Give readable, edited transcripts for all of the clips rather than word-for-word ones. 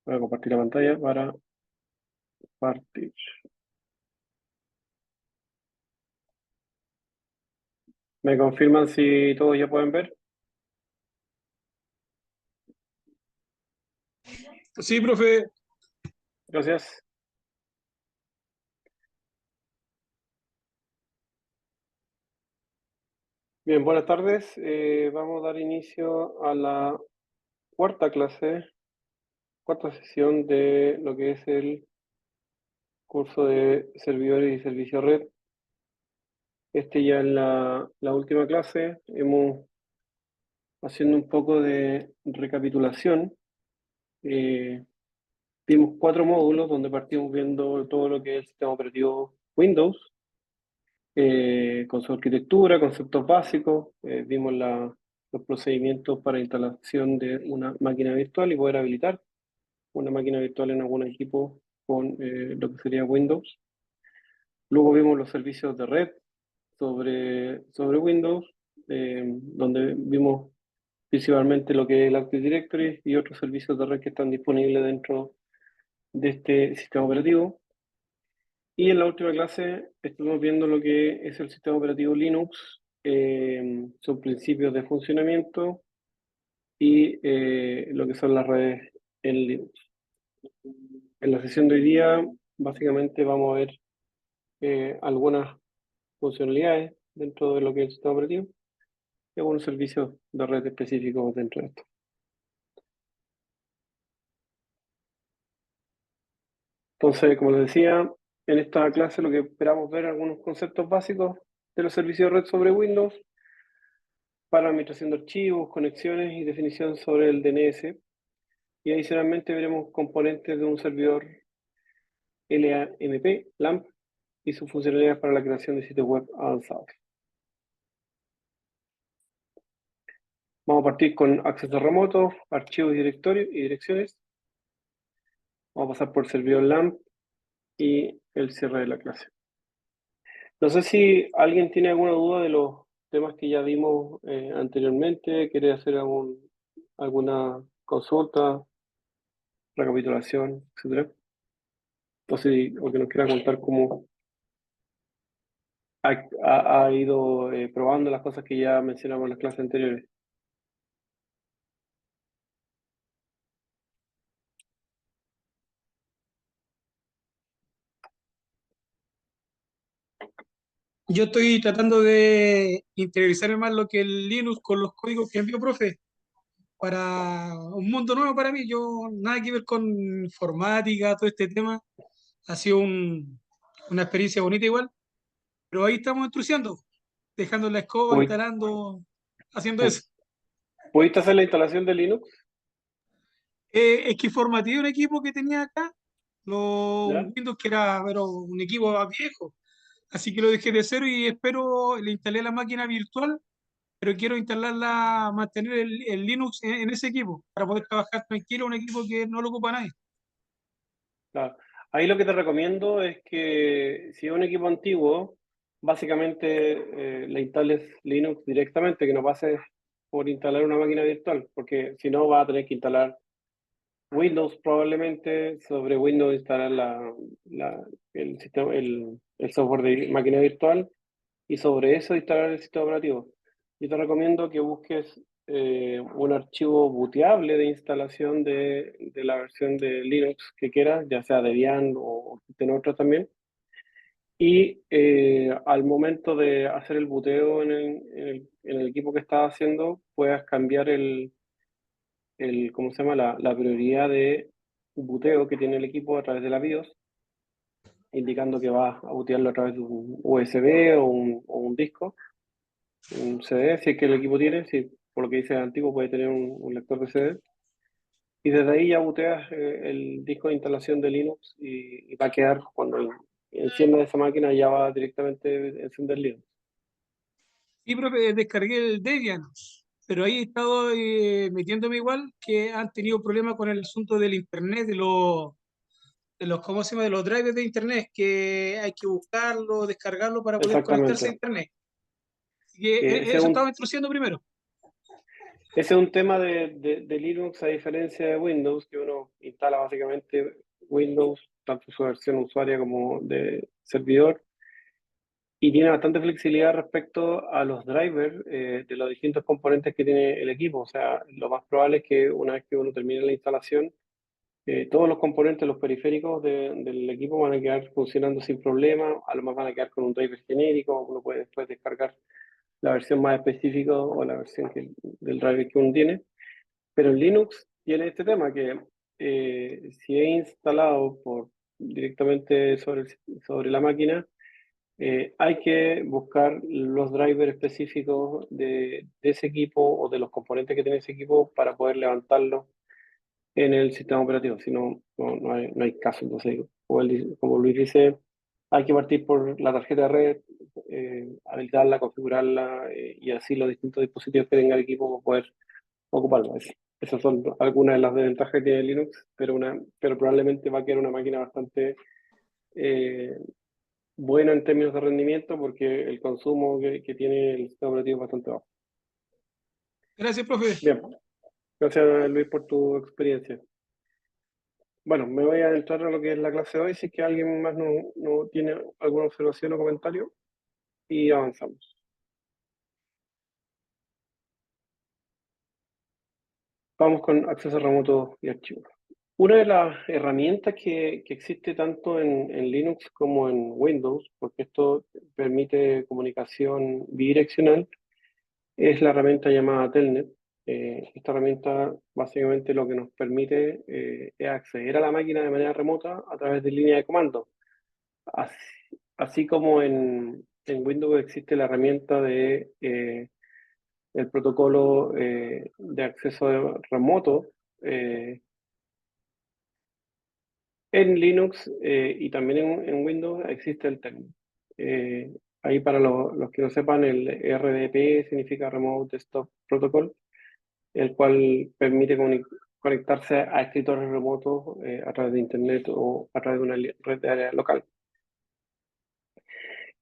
Voy a compartir la pantalla para partir. ¿Me confirman si todos ya pueden ver? Sí, profe. Gracias. Bien, buenas tardes. Vamos a dar inicio a la cuarta clase, cuarta sesión de lo que es el curso de servidores y servicio red. Ya es la última clase. Hemos haciendo un poco de recapitulación. eh, Vimos 4 módulos donde partimos viendo todo lo que es el sistema operativo Windows, con su arquitectura, conceptos básicos. Vimos los procedimientos para instalación de una máquina virtual y poder habilitar una máquina virtual en algún equipo con lo que sería Windows. Luego vimos los servicios de red sobre Windows, donde vimos principalmente lo que es el Active Directory y otros servicios de red que están disponibles dentro de este sistema operativo. Y en la última clase estuvimos viendo lo que es el sistema operativo Linux, sus principios de funcionamiento y lo que son las redes en Linux. En la sesión de hoy día, básicamente vamos a ver algunas funcionalidades dentro de lo que es el sistema operativo y algunos servicios de red específicos dentro de esto. Entonces, como les decía, en esta clase lo que esperamos ver algunos conceptos básicos de los servicios de red sobre Windows, para administración de archivos, conexiones y definición sobre el DNS. Y adicionalmente veremos componentes de un servidor LAMP, LAMP y sus funcionalidades para la creación de sitios web avanzados. Vamos a partir con acceso remoto, archivos y directorios y direcciones. Vamos a pasar por servidor LAMP y el cierre de la clase. No sé si alguien tiene alguna duda de los temas que ya vimos anteriormente, quiere hacer alguna consulta, recapitulación, etcétera. O que nos quiera contar cómo ha ido probando las cosas que ya mencionamos en las clases anteriores. Yo estoy tratando de interiorizarme más lo que es el Linux con los códigos que envió, profe, para un mundo nuevo para mí. Yo nada que ver con informática, todo este tema. Ha sido una experiencia bonita igual, pero ahí estamos intrusiando, dejando la escoba, ¿Pudi- instalando, haciendo pu- eso. ¿Pudiste hacer la instalación de Linux? Es que formateé un equipo que tenía acá, un ¿Ya? Windows que era pero un equipo más viejo. Así que lo dejé de cero y espero, le instalé la máquina virtual, pero quiero instalarla, mantener el Linux en ese equipo, para poder trabajar tranquilo, un equipo que no lo ocupa nadie. Claro. Ahí lo que te recomiendo es que si es un equipo antiguo, básicamente le instales Linux directamente, que no pases por instalar una máquina virtual, porque si no vas a tener que instalar Windows probablemente, sobre Windows instalar el sistema, el software de máquina virtual y sobre eso instalar el sistema operativo. Yo te recomiendo que busques un archivo booteable de instalación de la versión de Linux que quieras, ya sea Debian o existen otros también. Y al momento de hacer el booteo en el equipo que estás haciendo, puedas cambiar ¿cómo se llama? La prioridad de booteo que tiene el equipo a través de la BIOS, indicando que vas a bootearlo a través de un USB o un disco, un CD, si es que el equipo tiene, si por lo que dice antiguo puede tener un lector de CD. Y desde ahí ya booteas el disco de instalación de Linux y va a quedar, cuando enciendas esa máquina, ya va directamente a encender Linux. Y profe, descargué el Debian, pero ahí he estado metiéndome igual, que han tenido problemas con el asunto del internet, ¿cómo se llama? De los drivers de internet, que hay que buscarlo, descargarlo para poder conectarse a Exactamente. internet. Así que Ese es eso un, estaba introduciendo primero. ese es un tema de Linux, a diferencia de Windows, que uno instala instala básicamente Windows, tanto su versión usuaria como de servidor, y tiene bastante flexibilidad respecto a los drivers de los distintos componentes que tiene el equipo. O sea, lo más probable es que una vez que uno termine la instalación, todos los componentes, los periféricos del equipo van a quedar funcionando sin problema, a lo más van a quedar con un driver genérico, uno puede después descargar la versión más específica o la versión del driver que uno tiene. Pero en Linux tiene este tema que si es instalado directamente sobre la máquina, hay que buscar los drivers específicos de ese equipo o de los componentes que tiene ese equipo para poder levantarlo en el sistema operativo. Si no, no hay caso. Entonces, como Luis dice, hay que partir por la tarjeta de red, habilitarla, configurarla y así los distintos dispositivos que tenga el equipo poder ocuparlo. Esas son algunas de las desventajas que tiene Linux, pero probablemente va a quedar una máquina bastante eh, buena en términos de rendimiento porque el consumo que tiene el sistema operativo es bastante bajo. Gracias, profe. Bien, gracias Luis por tu experiencia. Bueno, me voy a adentrar a lo que es la clase de hoy, si es que alguien más no tiene alguna observación o comentario, y avanzamos. Vamos con acceso remoto y archivos. Una de las herramientas que existe tanto en Linux como en Windows, porque esto permite comunicación bidireccional, es la herramienta llamada Telnet. Esta herramienta básicamente lo que nos permite es acceder a la máquina de manera remota a través de línea de comando. Así, así como en Windows existe la herramienta el protocolo de acceso remoto, en Linux y también en Windows existe el Telnet. Ahí para los que no sepan, el RDP significa Remote Desktop Protocol, el cual permite conectarse a escritorios remotos a través de Internet o a través de una red de área local.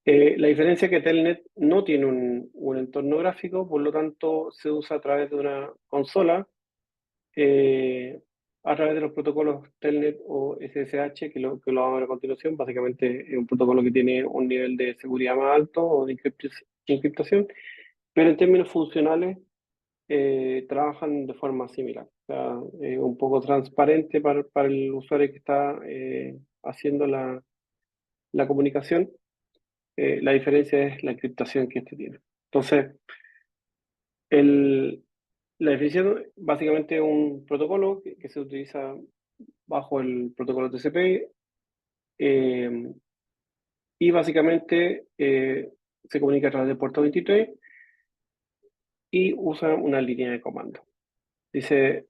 La diferencia es que Telnet no tiene un entorno gráfico, por lo tanto se usa a través de una consola, eh, a través de los protocolos Telnet o SSH, que lo vamos a ver a continuación. Básicamente es un protocolo que tiene un nivel de seguridad más alto o de encriptación, pero en términos funcionales trabajan de forma similar. O sea, un poco transparente para el usuario que está haciendo la comunicación. La diferencia es la encriptación que este tiene. Entonces, el, la definición básicamente es un protocolo que se utiliza bajo el protocolo TCP eh, y básicamente se comunica a través del puerto 23 y usa una línea de comando. Dice,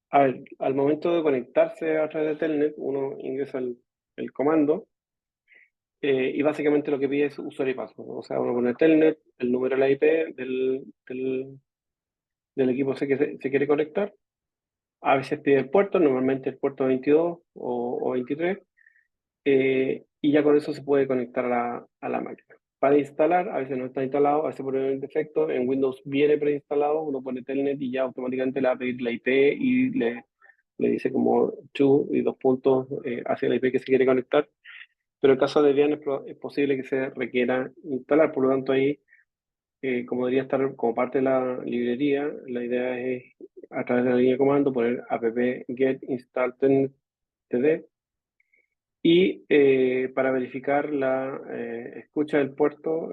al momento de conectarse a través de Telnet, uno ingresa el comando y básicamente lo que pide es usuario y password. O sea, uno pone Telnet, el número de la IP del equipo que se quiere conectar. A veces pide el puerto, normalmente el puerto 22 o 23, y ya con eso se puede conectar a la máquina. Para instalar, a veces no está instalado, a veces por el defecto, en Windows viene preinstalado, uno pone Telnet y ya automáticamente le va a pedir la IP y le dice como to y dos puntos hacia la IP que se quiere conectar. Pero en el caso de Debian es posible que se requiera instalar, por lo tanto ahí, como debería estar como parte de la librería, la idea es a través de la línea de comando poner app get install td y para verificar la escucha del puerto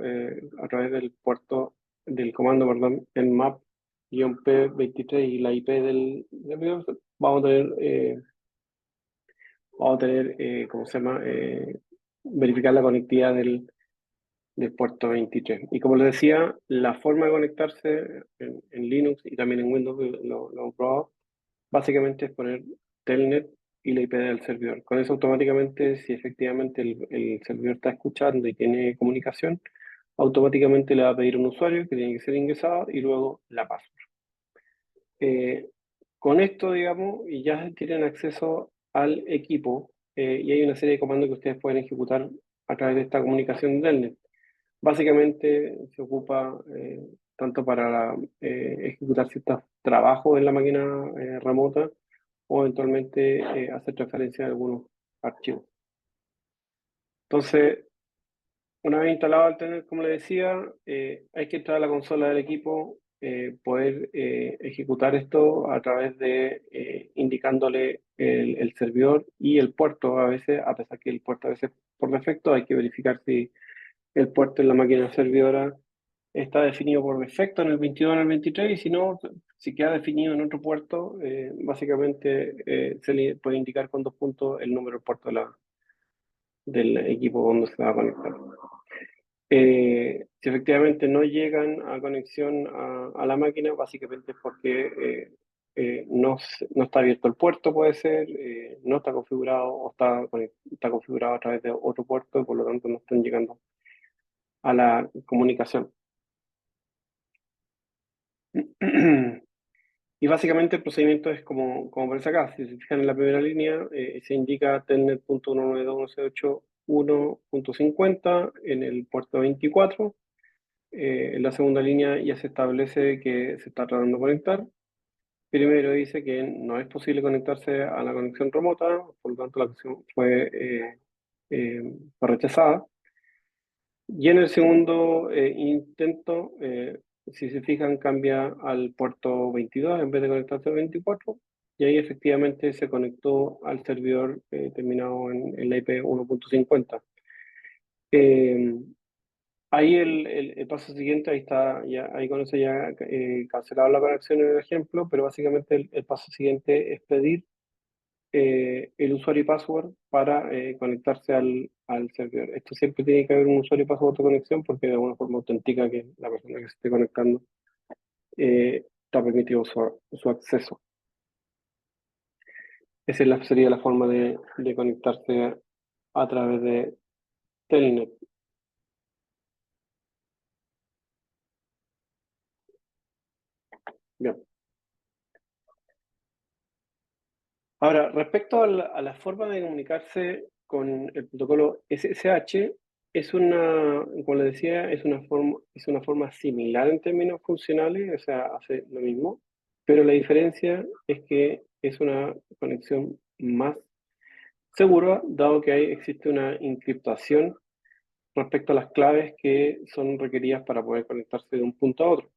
a través del puerto del comando, perdón, en map-p23 y la IP del video, vamos a tener, ¿cómo se llama? Verificar la conectividad del puerto 23. Y como les decía, la forma de conectarse en Linux y también en Windows, lo hemos probado, básicamente es poner Telnet y la IP del servidor. Con eso automáticamente, si efectivamente el servidor está escuchando y tiene comunicación, automáticamente le va a pedir un usuario que tiene que ser ingresado y luego la password. Con esto, digamos, y ya tienen acceso al equipo y hay una serie de comandos que ustedes pueden ejecutar a través de esta comunicación de Telnet. Básicamente se ocupa tanto para ejecutar ciertos trabajos en la máquina remota o eventualmente hacer transferencia de algunos archivos. Entonces, una vez instalado el tener, como le decía, hay que entrar a la consola del equipo, poder ejecutar esto a través de indicándole el servidor y el puerto a veces, a pesar que el puerto a veces por defecto hay que verificar si el puerto en la máquina servidora está definido por defecto en el 22 o en el 23 y si no, si queda definido en otro puerto, básicamente se le puede indicar con 2 puntos el número de puerto del equipo donde se va a conectar. Si efectivamente no llegan a conexión a la máquina, básicamente es porque no está abierto el puerto, puede ser, no está configurado o está configurado a través de otro puerto y por lo tanto no están llegando a la comunicación. Y básicamente el procedimiento es como aparece acá. Si se fijan en la primera línea, se indica telnet.192.168.1.50 en el puerto 24. En la segunda línea ya se establece que se está tratando de conectar. Primero dice que no es posible conectarse a la conexión remota, por lo tanto la conexión fue rechazada. Y en el segundo intento, si se fijan, cambia al puerto 22 en vez de conectarse al 24. Y ahí efectivamente se conectó al servidor terminado en la IP 1.50. Ahí el paso siguiente, ahí está, ya, ahí con eso ya cancelado la conexión en el ejemplo, pero básicamente el paso siguiente es pedir el usuario y password para conectarse al servidor. Esto siempre tiene que haber un usuario y password de conexión porque de alguna forma autentica que la persona que se esté conectando está permitido su acceso. Sería la forma de conectarse a través de Telnet. Bien. Ahora, respecto a la forma de comunicarse con el protocolo SSH, como les decía, es una forma similar en términos funcionales, o sea, hace lo mismo, pero la diferencia es que es una conexión más segura, dado que existe una encriptación respecto a las claves que son requeridas para poder conectarse de un punto a otro.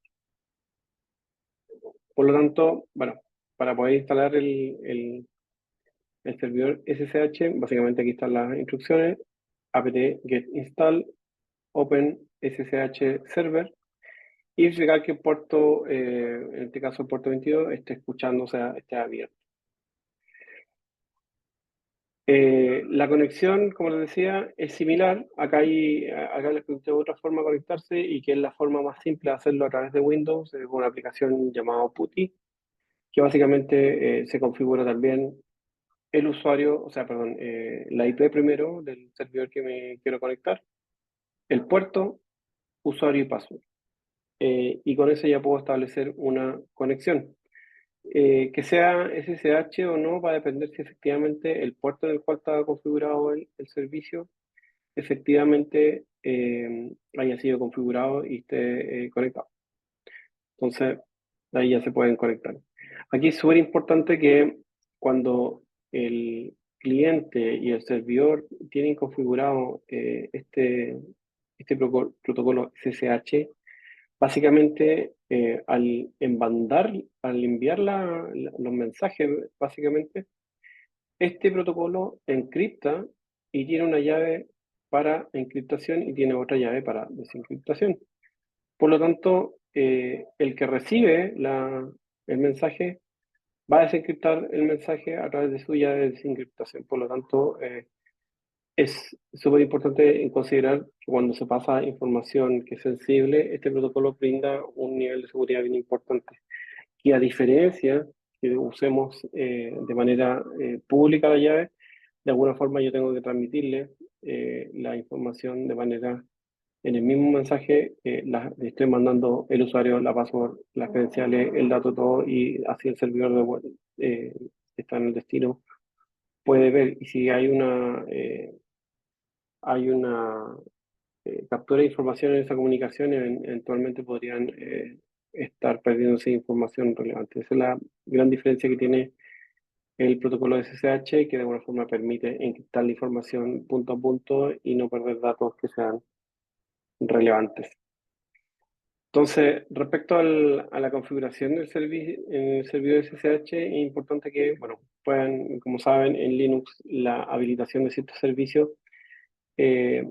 Por lo tanto, bueno, para poder instalar el servidor SSH, básicamente aquí están las instrucciones: apt get install open ssh server y verificar que el puerto, en este caso el puerto 22, esté escuchando, o sea, esté abierto. La conexión, como les decía, es similar. Acá les pregunté otra forma de conectarse y que es la forma más simple de hacerlo a través de Windows, es una aplicación llamada PuTTY, que básicamente se configura también el usuario, o sea, perdón, la IP primero del servidor que me quiero conectar, el puerto, usuario y password. Y con eso ya puedo establecer una conexión. Que sea SSH o no va a depender si efectivamente el puerto en el cual está configurado el servicio efectivamente haya sido configurado y esté conectado. Entonces, de ahí ya se pueden conectar. Aquí es súper importante que cuando el cliente y el servidor tienen configurado este protocolo SSH, básicamente al enviar los mensajes, básicamente, este protocolo encripta y tiene una llave para encriptación y tiene otra llave para desencriptación. Por lo tanto, el que recibe el mensaje va a desencriptar el mensaje a través de su llave de desencriptación. Por lo tanto, es súper importante en considerar que cuando se pasa información que es sensible, este protocolo brinda un nivel de seguridad bien importante. Y a diferencia que usemos de manera pública la llave, de alguna forma yo tengo que transmitirle la información de manera, en el mismo mensaje, le estoy mandando el usuario, la password, las credenciales, el dato, todo, y así el servidor que está en el destino puede ver. Y si hay una captura de información en esa comunicación, eventualmente podrían estar perdiéndose información relevante. Esa es la gran diferencia que tiene el protocolo SSH, que de alguna forma permite encriptar la información punto a punto y no perder datos que sean relevantes. Entonces, respecto a la configuración del en el servidor SSH, es importante que, bueno, puedan, como saben, en Linux la habilitación de ciertos servicios eh,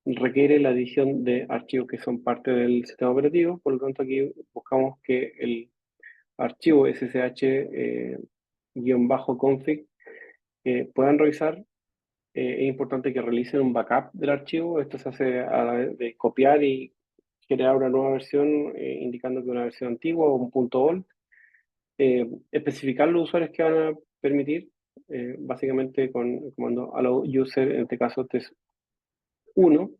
requiere la adición de archivos que son parte del sistema operativo. Por lo tanto, aquí buscamos que el archivo SSH-config puedan revisar. Es importante que realicen un backup del archivo. Esto se hace a la vez de copiar y crear una nueva versión, indicando que una versión antigua o un punto .old. Especificar los usuarios que van a permitir, básicamente con el comando allow user, en este caso test1,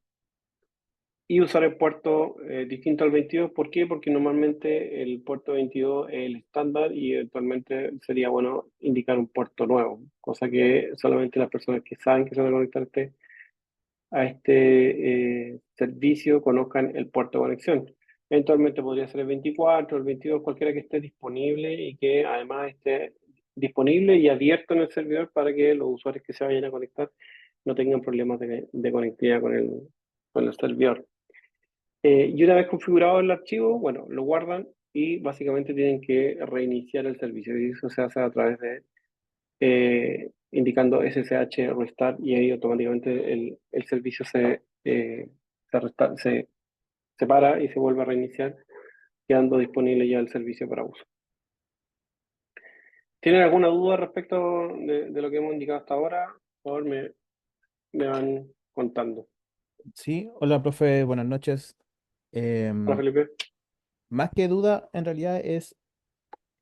y usar el puerto distinto al 22. ¿Por qué? Porque normalmente el puerto 22 es el estándar y eventualmente sería bueno indicar un puerto nuevo, cosa que solamente las personas que saben que se van a conectar a este servicio conozcan el puerto de conexión. Eventualmente podría ser el 24, el 22, cualquiera que esté disponible y que además esté disponible y abierto en el servidor para que los usuarios que se vayan a conectar no tengan problemas de conectividad con el servidor. Y una vez configurado el archivo, bueno, lo guardan y básicamente tienen que reiniciar el servicio. Y eso se hace a través de indicando SSH restart y ahí automáticamente el servicio se separa y se vuelve a reiniciar, quedando disponible ya el servicio para uso. ¿Tienen alguna duda respecto de lo que hemos indicado hasta ahora? Por favor, me van contando. Sí, hola, profe, buenas noches. Hola, Em, Felipe. Más que duda, en realidad es,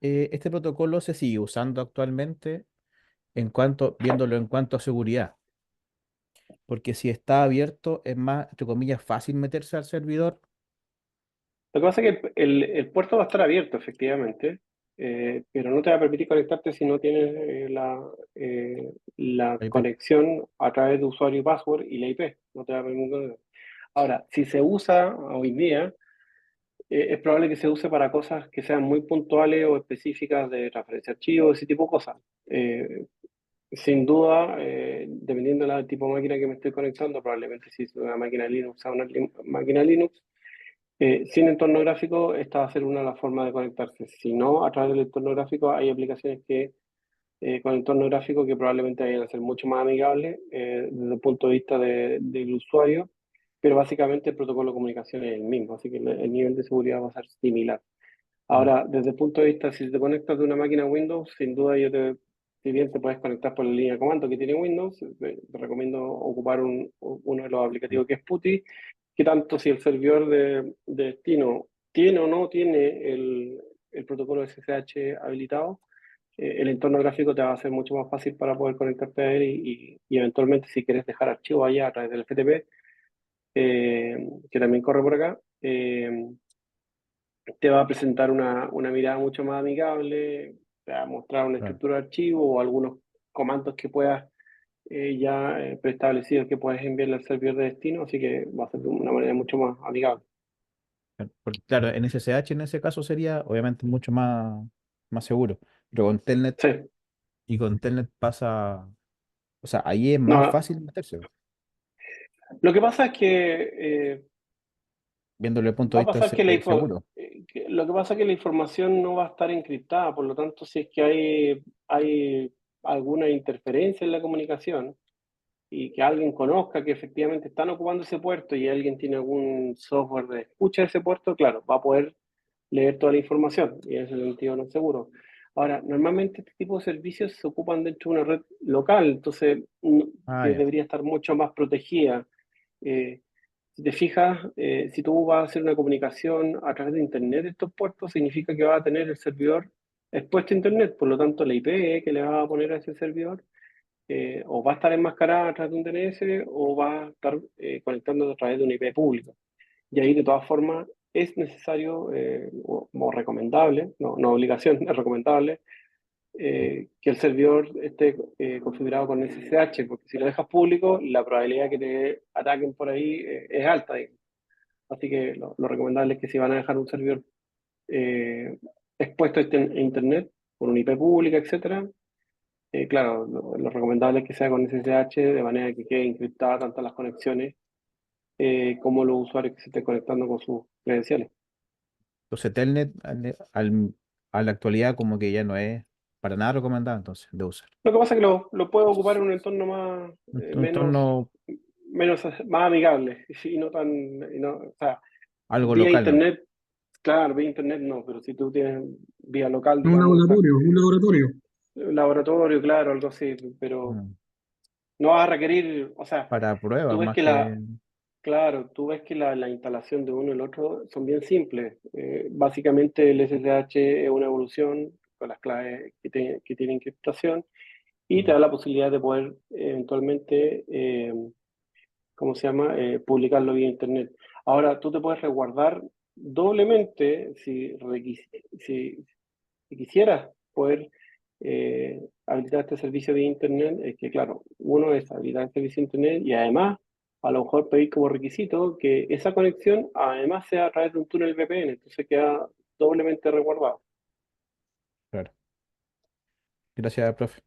este protocolo se sigue usando actualmente viéndolo en cuanto a seguridad, porque si está abierto es más, entre comillas, fácil meterse al servidor. Lo que pasa es que el puerto va a estar abierto, efectivamente, pero no te va a permitir conectarte si no tienes la IP. conexión a través de usuario y password y la IP. No te va a permitir. Ahora, si se usa hoy día, es probable que se use para cosas que sean muy puntuales o específicas de transferencia de archivos, ese tipo de cosas. Sin duda, dependiendo del tipo de máquina que me estoy conectando, probablemente si es una máquina Linux a una máquina Linux, sin entorno gráfico, esta va a ser una de las formas de conectarse. Si no, a través del entorno gráfico hay aplicaciones que con entorno gráfico que probablemente vayan a ser mucho más amigables desde el punto de vista del usuario, pero básicamente el protocolo de comunicación es el mismo, así que el nivel de seguridad va a ser similar. Mm, Ahora, desde el punto de vista, si te conectas de una máquina Windows, sin duda si bien te puedes conectar por la línea de comando que tiene Windows, te recomiendo ocupar uno de los mm, aplicativos que es PuTTY, que tanto si el servidor de destino tiene o no tiene el protocolo SSH habilitado, el entorno gráfico te va a ser mucho más fácil para poder conectarte a él y eventualmente si quieres dejar archivos allá a través del FTP, que también corre por acá, te va a presentar una mirada mucho más amigable, te va a mostrar una claro. estructura de archivo o algunos comandos que puedas ya preestablecidos que puedes enviarle al servidor de destino, así que va a ser de una manera mucho más amigable. Porque, claro, en SSH en ese caso sería obviamente mucho más seguro, pero con Telnet Sí, y con Telnet pasa, o sea, ahí es más no, fácil meterse, lo que pasa es que viéndolo desde el punto de va a vista pasar que seguro. lo que pasa es que la información no va a estar encriptada, por lo tanto, si es que hay alguna interferencia en la comunicación y que alguien conozca que efectivamente están ocupando ese puerto y alguien tiene algún software de escucha de ese puerto, claro, va a poder leer toda la información y en ese sentido no es seguro. Ahora, normalmente este tipo de servicios se ocupan dentro de una red local, entonces Ah, que ya. debería estar mucho más protegida. Eh, si te fijas, si tú vas a hacer una comunicación a través de Internet, estos puertos significa que vas a tener el servidor expuesto a Internet, por lo tanto la IP que le vas a poner a ese servidor o va a estar enmascarada a través de un DNS o va a estar conectando a través de una IP pública. Y ahí de todas formas es necesario o recomendable, no obligación, es recomendable que el servidor esté configurado con SSH, porque si lo dejas público, la probabilidad que te ataquen por ahí es alta, digamos. Así que lo recomendable es que si van a dejar un servidor expuesto a Internet, con una IP pública, etcétera, claro, lo recomendable es que sea con SSH de manera que quede encriptada tanto las conexiones como los usuarios que se estén conectando con sus credenciales. Entonces, Telnet a la actualidad como que ya no es para nada recomendado entonces de usar. Lo que pasa es que lo puedo ocupar en un entorno más, Un entorno más amigable, y no tan, o sea, algo vía local, ¿no? internet, claro, vía internet no, pero si tú tienes vía local, Un digamos, laboratorio, un laboratorio. laboratorio, claro, algo así, pero Mm. no vas a requerir, o sea, Para tú pruebas ves más que que... claro, tú ves que la instalación de uno y el otro son bien simples. Básicamente el SSH es una evolución con las claves que tienen encriptación y te Mm, da la posibilidad de poder eventualmente, ¿cómo se llama?, publicarlo vía internet. Ahora, tú te puedes resguardar doblemente si quisieras poder habilitar este servicio de internet. Es que, claro, uno es habilitar el servicio de internet y además, a lo mejor pedir como requisito que esa conexión además sea a través de un túnel VPN, entonces queda doblemente resguardado, claro. Gracias, profe.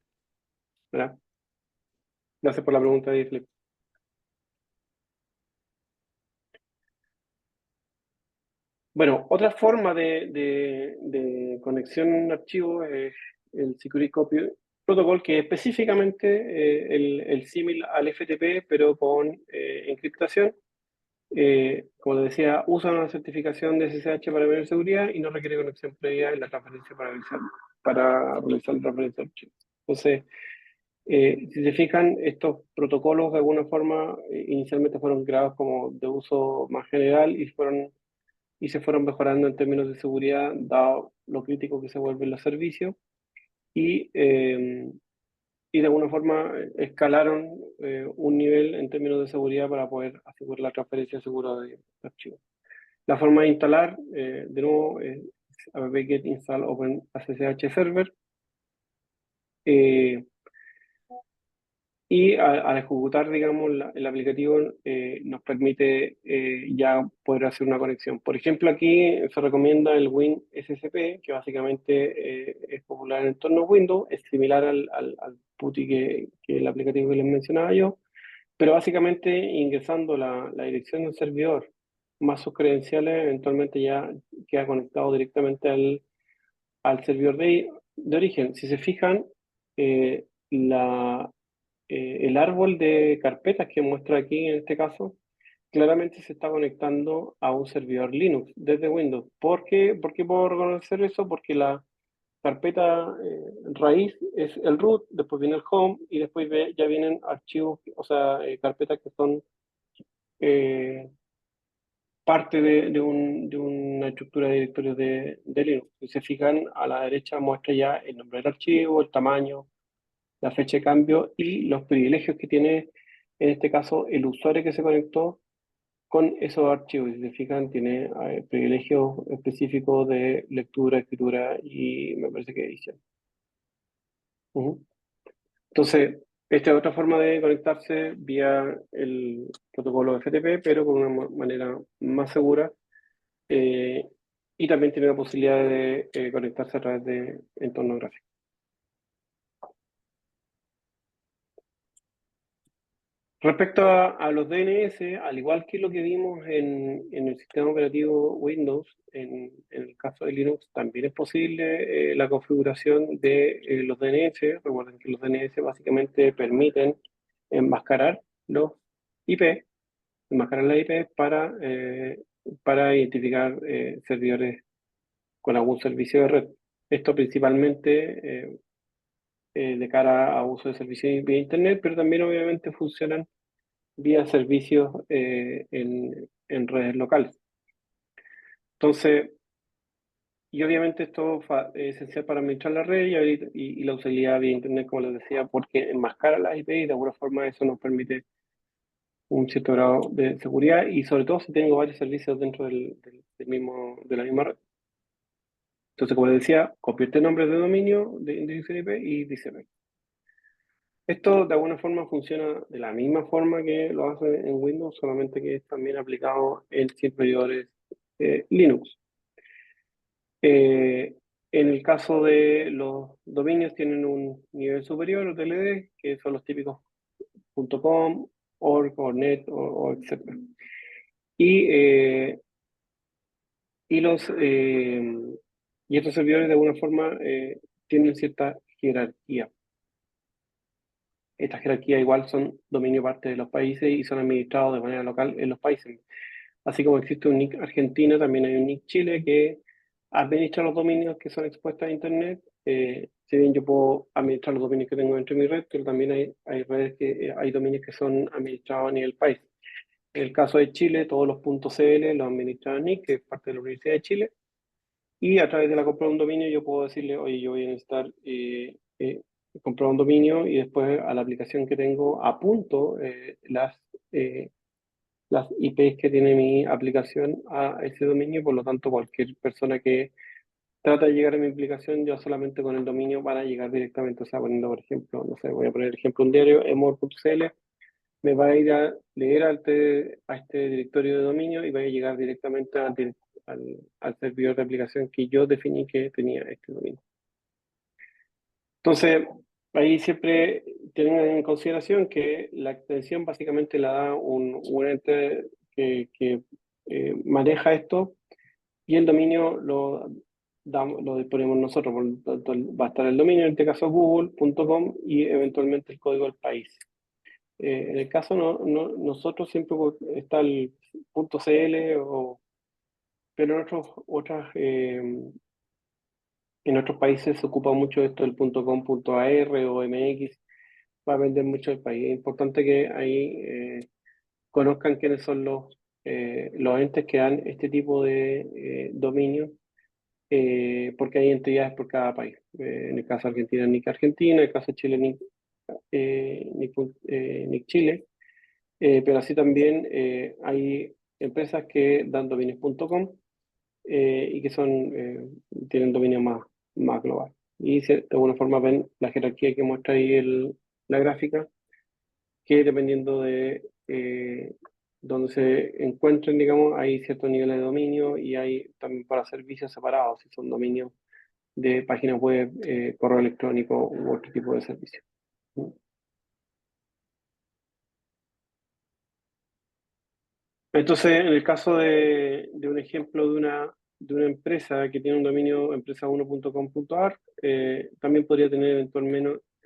¿verdad? Gracias por la pregunta, Flip. Bueno, otra forma de conexión en archivo es el Security Copy Protocol, que es específicamente el símil al FTP, pero con encriptación. Como les decía, usa una certificación de SSH para mayor seguridad y no requiere conexión previa en la transferencia para realizar la transferencia de archivos. Entonces, si se fijan, estos protocolos de alguna forma inicialmente fueron creados como de uso más general y se fueron mejorando en términos de seguridad, dado lo crítico que se vuelven los servicios, y, eh, y de alguna forma escalaron un nivel en términos de seguridad para poder asegurar la transferencia segura de archivos. La forma de instalar, de nuevo, es apt-get install open ssh server. eh, Y al ejecutar, digamos, el aplicativo nos permite ya poder hacer una conexión. Por ejemplo, aquí se recomienda el WinSCP, que básicamente es popular en entornos Windows, es similar al PuTTY que el aplicativo que les mencionaba yo, pero básicamente ingresando la dirección del servidor más sus credenciales, eventualmente ya queda conectado directamente al servidor de origen. Si se fijan, el árbol de carpetas que muestra aquí en este caso, claramente se está conectando a un servidor Linux desde Windows. ¿Por qué puedo reconocer eso? Porque la carpeta raíz es el root, después viene el home y después ya vienen archivos, o sea, carpetas que son eh, parte de una estructura de directorios de Linux. Si se fijan, a la derecha muestra ya el nombre del archivo, el tamaño, la fecha de cambio y los privilegios que tiene, en este caso, el usuario que se conectó con esos archivos. Si se fijan, tiene privilegios específicos de lectura, escritura y me parece que edición. Ujú. Entonces, esta es otra forma de conectarse vía el protocolo FTP, pero con una manera más segura. eh, y también tiene la posibilidad de conectarse a través de entornos gráficos. Respecto a los DNS, al igual que lo que vimos en el sistema operativo Windows, en el caso de Linux también es posible la configuración de los DNS. Recuerden que los DNS básicamente permiten enmascarar los IP, enmascarar las IP para identificar servidores con algún servicio de red. Esto principalmente de cara a uso de servicios vía Internet, pero también obviamente funcionan vía servicios en redes locales. Entonces, y obviamente esto es esencial para administrar la red y la usabilidad vía Internet, como les decía, porque enmascara las IP y de alguna forma eso nos permite un cierto grado de seguridad y sobre todo si tengo varios servicios dentro de la misma red. Entonces, como les decía, convierte nombres de dominio de dirección IP y viceversa. Esto de alguna forma funciona de la misma forma que lo hace en Windows, solamente que es también aplicado en servidores Linux. Eh, En el caso de los dominios tienen un nivel superior, o TLD, que son los típicos .com, org, o net, o etc. Y, y, los, y estos servidores de alguna forma tienen cierta jerarquía. Estas jerarquías igual son dominio parte de los países y son administrados de manera local en los países. Así como existe un NIC argentino, también hay un NIC Chile que administra los dominios que son expuestos a Internet. Si bien yo puedo administrar los dominios que tengo dentro de mi red, pero también hay redes hay dominios que son administrados a nivel país. En el caso de Chile, todos los .cl los administra NIC, que es parte de la Universidad de Chile, y a través de la compra de un dominio yo puedo decirle, oye, yo voy a necesitar comprar un dominio y después a la aplicación que tengo apunto las IPs que tiene mi aplicación a ese dominio, por lo tanto cualquier persona que trata de llegar a mi aplicación, ya solamente con el dominio van a llegar directamente, o sea, poniendo, por ejemplo, no sé, voy a poner el ejemplo un diario, emor.cl, me va a ir a leer a este directorio de dominio y va a llegar directamente al servidor de aplicación que yo definí que tenía este dominio. Entonces, ahí siempre tengan en consideración que la extensión básicamente la da un ente que maneja esto y el dominio lo disponemos nosotros. Por lo tanto, va a estar el dominio, en este caso google.com, y eventualmente el código del país. En el caso nosotros siempre está el .cl, pero en otros países se ocupa mucho esto del .com.ar o MX, va a vender mucho el país. Es importante que ahí conozcan quiénes son los entes que dan este tipo de dominio, porque hay entidades por cada país. En el caso de Argentina, NIC Argentina, en el caso de Chile, NIC Chile, pero así también hay empresas que dan dominios.com y que tienen dominio más global. Y de alguna forma ven la jerarquía que muestra ahí la gráfica, que dependiendo de donde se encuentren, digamos, hay ciertos niveles de dominio y hay también para servicios separados, si son dominios de páginas web, correo electrónico u otro tipo de servicio. Entonces, en el caso de un ejemplo de una empresa que tiene un dominio empresa1.com.ar, también podría tener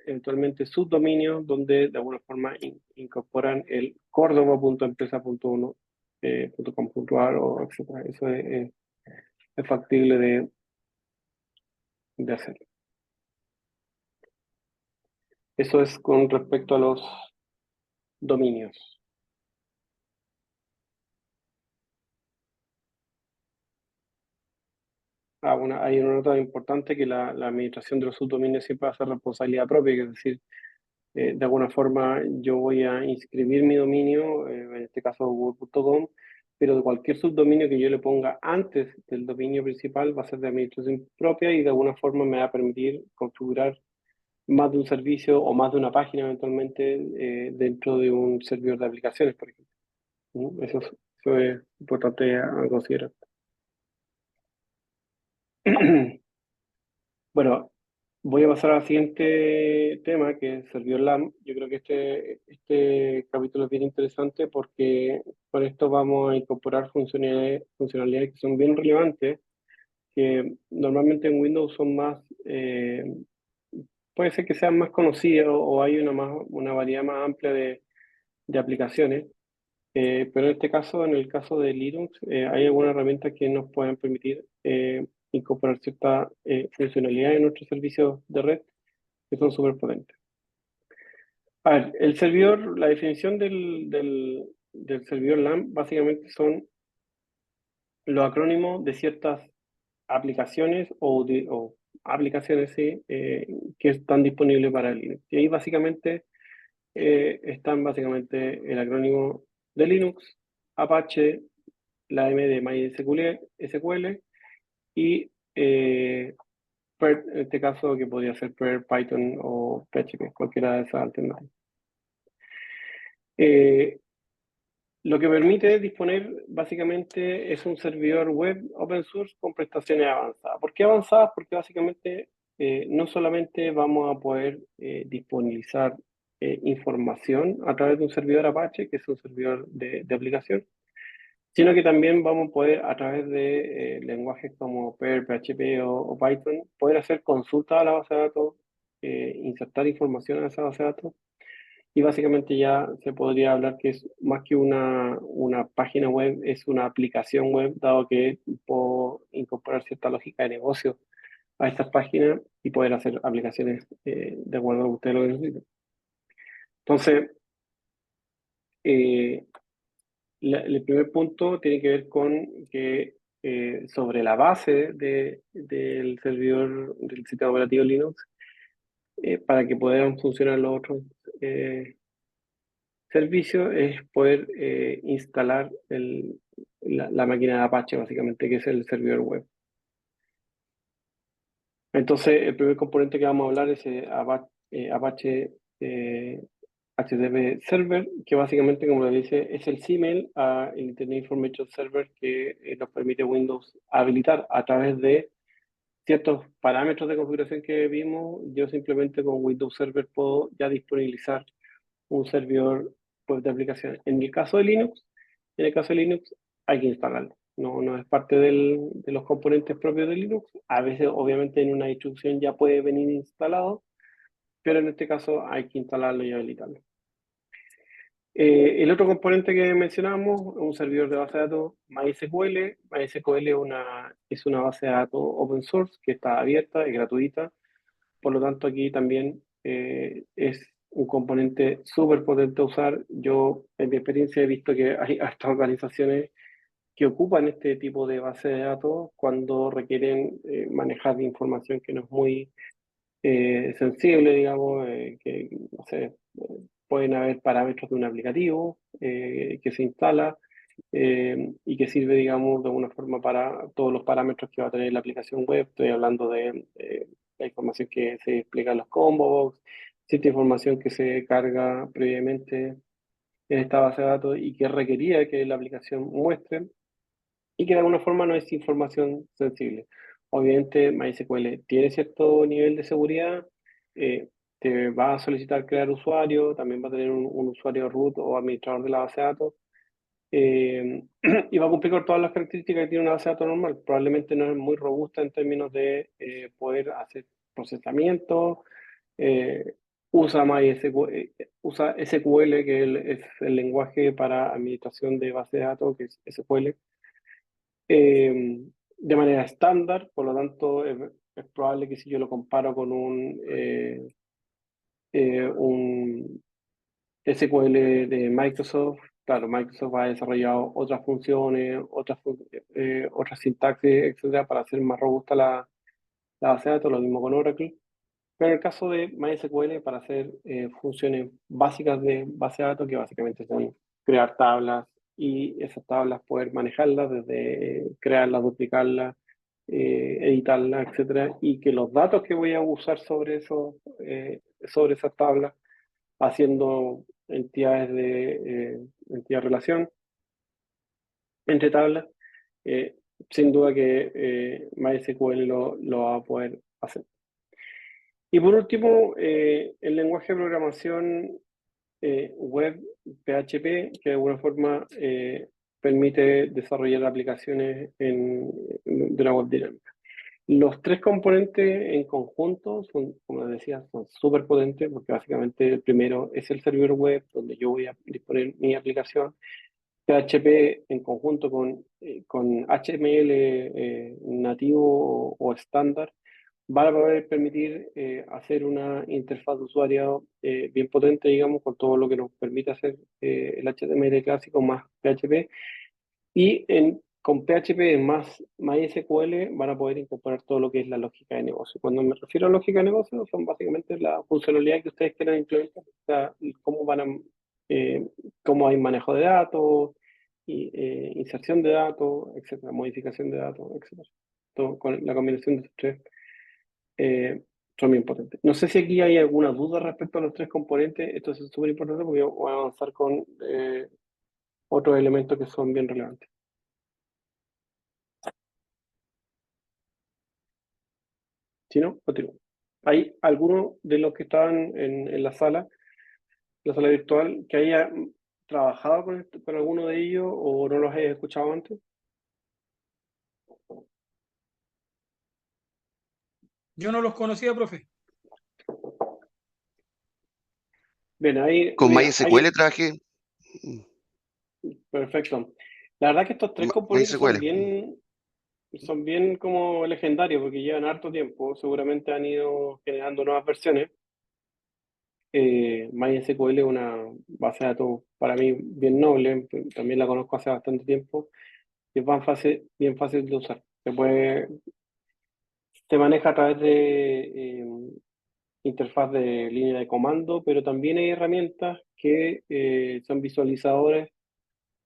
eventualmente subdominios donde de alguna forma incorporan el córdoba.empresa.1.com.ar o etcétera. Eso es factible de hacer. Eso es con respecto a los dominios. Bueno, hay una nota importante que la administración de los subdominios siempre va a ser responsabilidad propia, es decir, de alguna forma yo voy a inscribir mi dominio, en este caso google.com, pero de cualquier subdominio que yo le ponga antes del dominio principal va a ser de administración propia y de alguna forma me va a permitir configurar más de un servicio o más de una página eventualmente dentro de un servidor de aplicaciones, por ejemplo. Eso es importante a considerar. Bueno, voy a pasar al siguiente tema, que es servidor LAMP. Yo creo que este capítulo es bien interesante porque con esto vamos a incorporar funcionalidades que son bien relevantes, que normalmente en Windows son puede ser que sean más conocidas o hay una variedad más amplia de aplicaciones. Pero en este caso, en el caso de Linux, hay algunas herramientas que nos pueden permitir incorporar cierta funcionalidad en nuestros servicios de red que son súper potentes. A ver, el servidor, la definición del servidor LAMP básicamente son los acrónimos de ciertas aplicaciones o aplicaciones sí, que están disponibles para Linux. Y ahí básicamente están básicamente el acrónimo de Linux, Apache, la M de MySQL y Perl, en este caso que podría ser Perl, Python o PHP, cualquiera de esas alternativas. Lo que permite disponer básicamente es un servidor web open source con prestaciones avanzadas. ¿Por qué avanzadas? Porque básicamente no solamente vamos a poder disponibilizar información a través de un servidor Apache, que es un servidor de aplicación, sino que también vamos a poder a través de lenguajes como Perl, PHP o Python, poder hacer consultas a la base de datos, insertar información a esa base de datos y básicamente ya se podría hablar que es más que una página web, es una aplicación web, dado que puedo incorporar cierta lógica de negocio a estas páginas y poder hacer aplicaciones de acuerdo a lo que usted lo necesite. Entonces, eh, el primer punto tiene que ver con que sobre la base del servidor del sistema operativo Linux, para que puedan funcionar los otros servicio es poder instalar la máquina de Apache, básicamente, que es el servidor web. Entonces, el primer componente que vamos a hablar es Apache HTTP Server, que básicamente, como le dice, es el CMail a el Internet Information Server que nos permite Windows habilitar a través de ciertos parámetros de configuración que vimos. Yo simplemente con Windows Server puedo ya disponibilizar un servidor web de aplicaciones. En el caso de Linux hay que instalarlo. No, no es parte de los componentes propios de Linux. A veces, obviamente, en una distribución ya puede venir instalado, pero en este caso hay que instalarlo y habilitarlo. El otro componente que mencionamos es un servidor de base de datos MySQL. MySQL es una base de datos open source que está abierta, es gratuita. Por lo tanto, aquí también es un componente súper potente a usar. Yo, en mi experiencia, he visto que hay hasta organizaciones que ocupan este tipo de base de datos cuando requieren manejar información que no es muy sensible, digamos, que, no sé, pueden haber parámetros de un aplicativo que se instala y que sirve, digamos, de alguna forma para todos los parámetros que va a tener la aplicación web. Estoy hablando de la información que se explica en los combo box, cierta información que se carga previamente en esta base de datos y que requería que la aplicación muestre y que de alguna forma no es información sensible. Obviamente MySQL tiene cierto nivel de seguridad, te va a solicitar crear usuario, también va a tener un usuario root o administrador de la base de datos, eh, y va a cumplir con todas las características que tiene una base de datos normal. Probablemente no es muy robusta en términos de poder hacer procesamiento, eh, usa SQL, que es el lenguaje para administración de base de datos, que es SQL, de manera estándar. Por lo tanto, es probable que si yo lo comparo con un SQL de Microsoft, claro, Microsoft ha desarrollado otras funciones, otras sintaxis, etcétera, para hacer más robusta la base de datos, lo mismo con Oracle. Pero en el caso de MySQL, para hacer funciones básicas de base de datos, que básicamente son crear tablas y esas tablas poder manejarlas desde crearlas, duplicarlas, editarlas, etcétera, y que los datos que voy a usar sobre esas tablas, haciendo entidades de relación entre tablas, eh, sin duda que MySQL lo va a poder hacer. Y por último, el lenguaje de programación web PHP, que de alguna forma permite desarrollar aplicaciones de una web dinámica. Los tres componentes en conjunto son, como les decía, son súper potentes porque básicamente el primero es el servidor web donde yo voy a disponer mi aplicación. PHP en conjunto con HTML nativo o estándar van a poder permitir hacer una interfaz de usuario bien potente, digamos, con todo lo que nos permite hacer el HTML clásico más PHP. Y con PHP más MySQL van a poder incorporar todo lo que es la lógica de negocio. Cuando me refiero a lógica de negocio, son básicamente la funcionalidad que ustedes quieran implementar. O sea, eh, cómo hay manejo de datos, inserción de datos, etcétera, modificación de datos, etcétera. Todo con la combinación de estos tres eh, son bien potentes. No sé si aquí hay alguna duda respecto a los tres componentes. Esto es súper importante porque voy a avanzar con otros elementos que son bien relevantes. Si no, continúo. ¿Hay alguno de los que estaban en la sala virtual, que haya trabajado con alguno de ellos o no los haya escuchado antes? Yo no los conocía, profe. Bien, ahí, Con mira, MySQL trabajé. perfecto. La verdad que estos tres componentes MySQL. son bien como legendarios porque llevan harto tiempo, seguramente han ido generando nuevas versiones. MySQL es una base de datos para mí bien noble, también la conozco hace bastante tiempo y es bien fácil de usar. Se maneja a través de interfaz de línea de comando, pero también hay herramientas que son visualizadores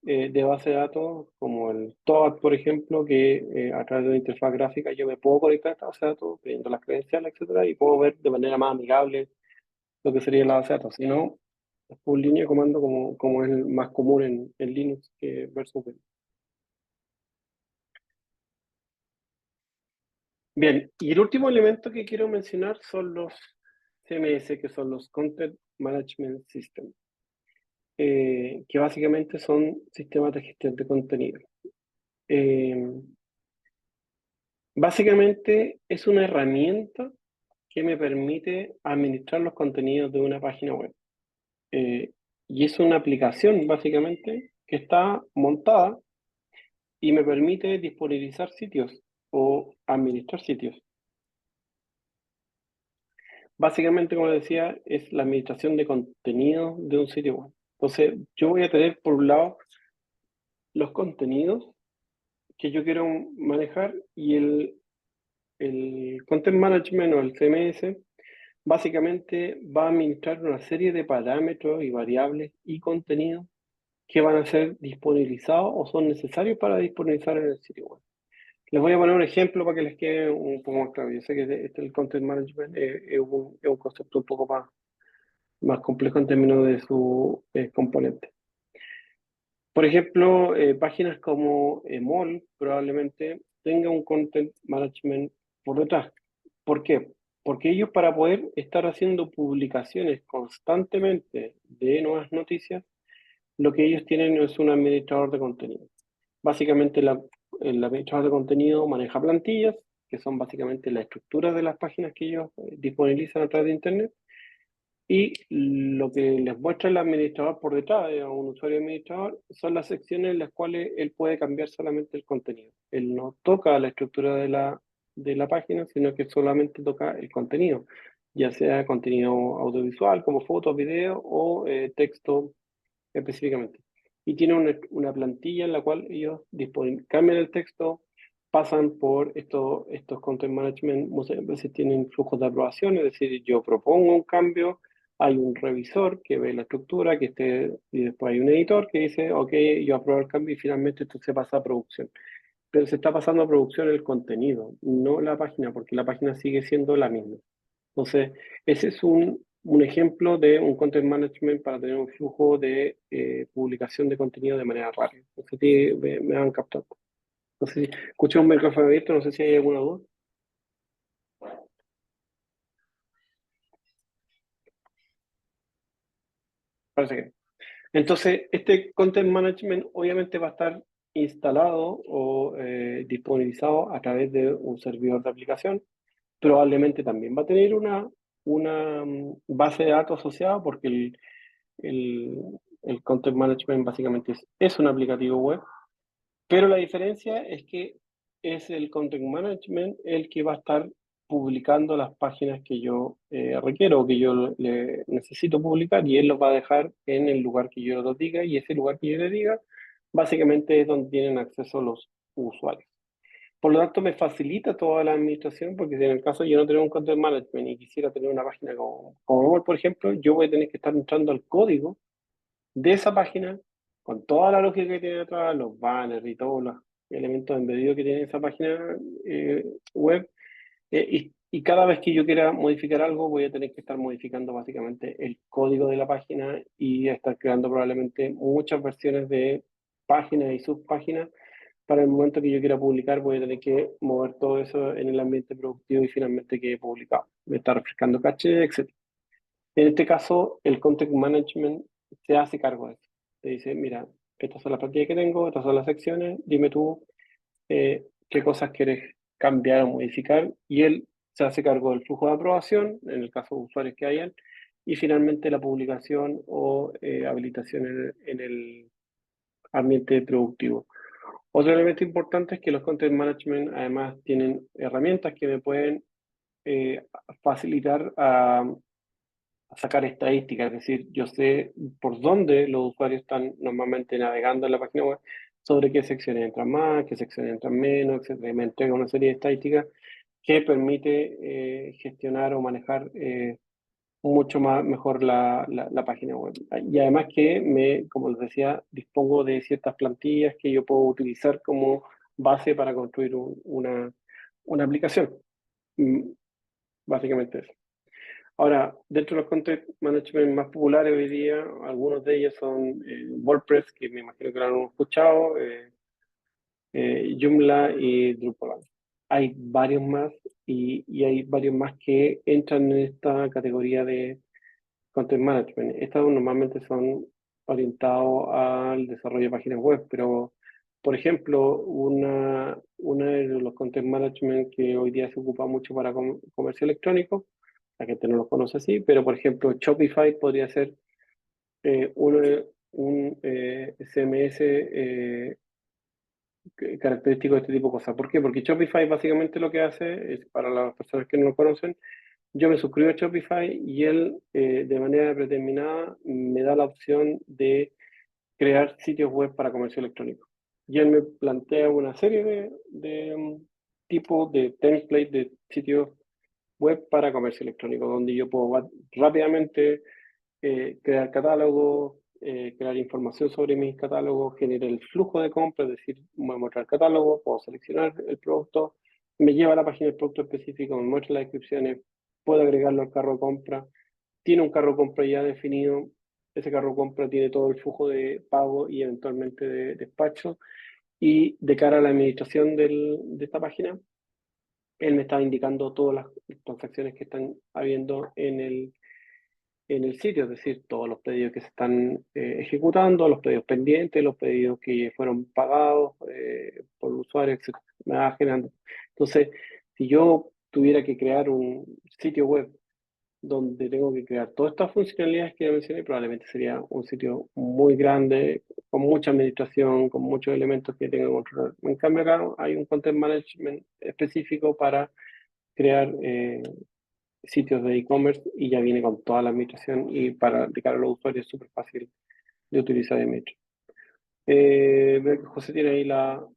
de base de datos, como el TOAD, por ejemplo, que a través de una interfaz gráfica yo me puedo conectar a esta base de datos, pidiendo las credenciales, etcétera, y puedo ver de manera más amigable lo que sería la base de datos. Si no, es por línea de comando como es el más común en Linux que versus Windows. Bien, y el último elemento que quiero mencionar son los CMS, que son los Content Management Systems, que básicamente son sistemas de gestión de contenido. Básicamente es una herramienta que me permite administrar los contenidos de una página web. Y es una aplicación, básicamente, que está montada y me permite disponibilizar sitios o administrar sitios. Básicamente, como decía, es la administración de contenido de un sitio web. Entonces, yo voy a tener, por un lado, los contenidos que yo quiero manejar y el Content Management o el CMS básicamente va a administrar una serie de parámetros y variables y contenidos que van a ser disponibilizados o son necesarios para disponibilizar en el sitio web. Les voy a poner un ejemplo para que les quede un poco más claro. Yo sé que el Content Management es un concepto un poco más complejo en términos de su componente. Por ejemplo, páginas como Mall probablemente tengan un Content Management por detrás. ¿Por qué? Porque ellos, para poder estar haciendo publicaciones constantemente de nuevas noticias, lo que ellos tienen es un administrador de contenido. Básicamente el administrador de contenido maneja plantillas, que son básicamente la estructura de las páginas que ellos disponibilizan a través de Internet, y lo que les muestra el administrador por detrás, a un usuario administrador, son las secciones en las cuales él puede cambiar solamente el contenido. Él no toca la estructura de la página, sino que solamente toca el contenido, ya sea contenido audiovisual como fotos, videos o texto específicamente. Y tiene una plantilla en la cual ellos cambian el texto, pasan por estos content management, muchas veces tienen flujos de aprobación, es decir, yo propongo un cambio, hay un revisor que ve la estructura, y después hay un editor que dice, ok, yo apruebo el cambio y finalmente esto se pasa a producción. Pero se está pasando a producción el contenido, no la página, porque la página sigue siendo la misma. Entonces, ese es un ejemplo de un content management para tener un flujo de publicación de contenido de manera rápida. No sé si me han captado. No sé si escuché un micrófono abierto, no sé si hay alguna duda. Parece que. Entonces, este content management obviamente va a estar instalado o disponibilizado a través de un servidor de aplicación. Probablemente también va a tener una base de datos asociada porque el, el content management básicamente es un aplicativo web, pero la diferencia es que es el content management el que va a estar publicando las páginas que yo requiero o que yo le necesito publicar y él los va a dejar en el lugar que yo lo diga y ese lugar que yo le diga básicamente es donde tienen acceso los usuarios. Por lo tanto, me facilita toda la administración porque si en el caso yo no tengo un content management y quisiera tener una página como Google, por ejemplo, yo voy a tener que estar entrando al código de esa página con toda la lógica que tiene detrás, los banners y todos los elementos embedidos que tiene esa página web. Y cada vez que yo quiera modificar algo, voy a tener que estar modificando básicamente el código de la página y estar creando probablemente muchas versiones de páginas y subpáginas. Para el momento que yo quiera publicar, voy a tener que mover todo eso en el ambiente productivo y finalmente quede publicado. Me está refrescando caché, etc. En este caso, el content management se hace cargo de eso. Te dice, mira, estas son las plantillas que tengo, estas son las secciones, dime tú qué cosas quieres cambiar o modificar, y él se hace cargo del flujo de aprobación, en el caso de usuarios que hayan, y finalmente la publicación o habilitación en el ambiente productivo. Otro elemento importante es que los content management además tienen herramientas que me pueden eh, facilitar a sacar estadísticas, es decir, yo sé por dónde los usuarios están normalmente navegando en la página web, sobre qué secciones entran más, qué secciones entran menos, etcétera. Y me entrega una serie de estadísticas que permite gestionar o manejar mucho más mejor la página web. Y además que como les decía, dispongo de ciertas plantillas que yo puedo utilizar como base para construir una aplicación. Mm, Básicamente eso. Ahora, dentro de los content management más populares hoy día, algunos de ellos son WordPress, que me imagino que lo han escuchado, Joomla y Drupal. Hay varios más y hay varios más que entran en esta categoría de content management. Estos normalmente son orientados al desarrollo de páginas web, pero, por ejemplo, una de los content management que hoy día se ocupa mucho para comercio electrónico, la gente no los conoce así, pero por ejemplo Shopify podría ser un CMS característico de este tipo de cosas. ¿Por qué? Porque Shopify básicamente lo que hace es, para las personas que no lo conocen, yo me suscribo a Shopify y él de manera predeterminada me da la opción de crear sitios web para comercio electrónico. Y él me plantea una serie de tipos de templates de sitios web para comercio electrónico, donde yo puedo rápidamente crear catálogos, crear información sobre mis catálogos, generar el flujo de compra, es decir, voy a mostrar el catálogo, puedo seleccionar el producto, me lleva a la página del producto específico, me muestra las descripciones, puedo agregarlo al carro de compra, tiene un carro de compra ya definido, ese carro de compra tiene todo el flujo de pago y eventualmente de despacho, y de cara a la administración de esta página, él me está indicando todas las transacciones que están habiendo en el sitio, es decir, todos los pedidos que se están ejecutando, los pedidos pendientes, los pedidos que fueron pagados por el usuario, etc. Me va generando. Entonces, si yo tuviera que crear un sitio web donde tengo que crear todas estas funcionalidades que ya mencioné, probablemente sería un sitio muy grande, con mucha administración, con muchos elementos que tengo que controlar. En cambio, acá hay un content management específico para crear sitios de e-commerce y ya viene con toda la administración y para de cara a los usuarios es súper fácil de utilizar de Metro. Veo que José tiene ahí la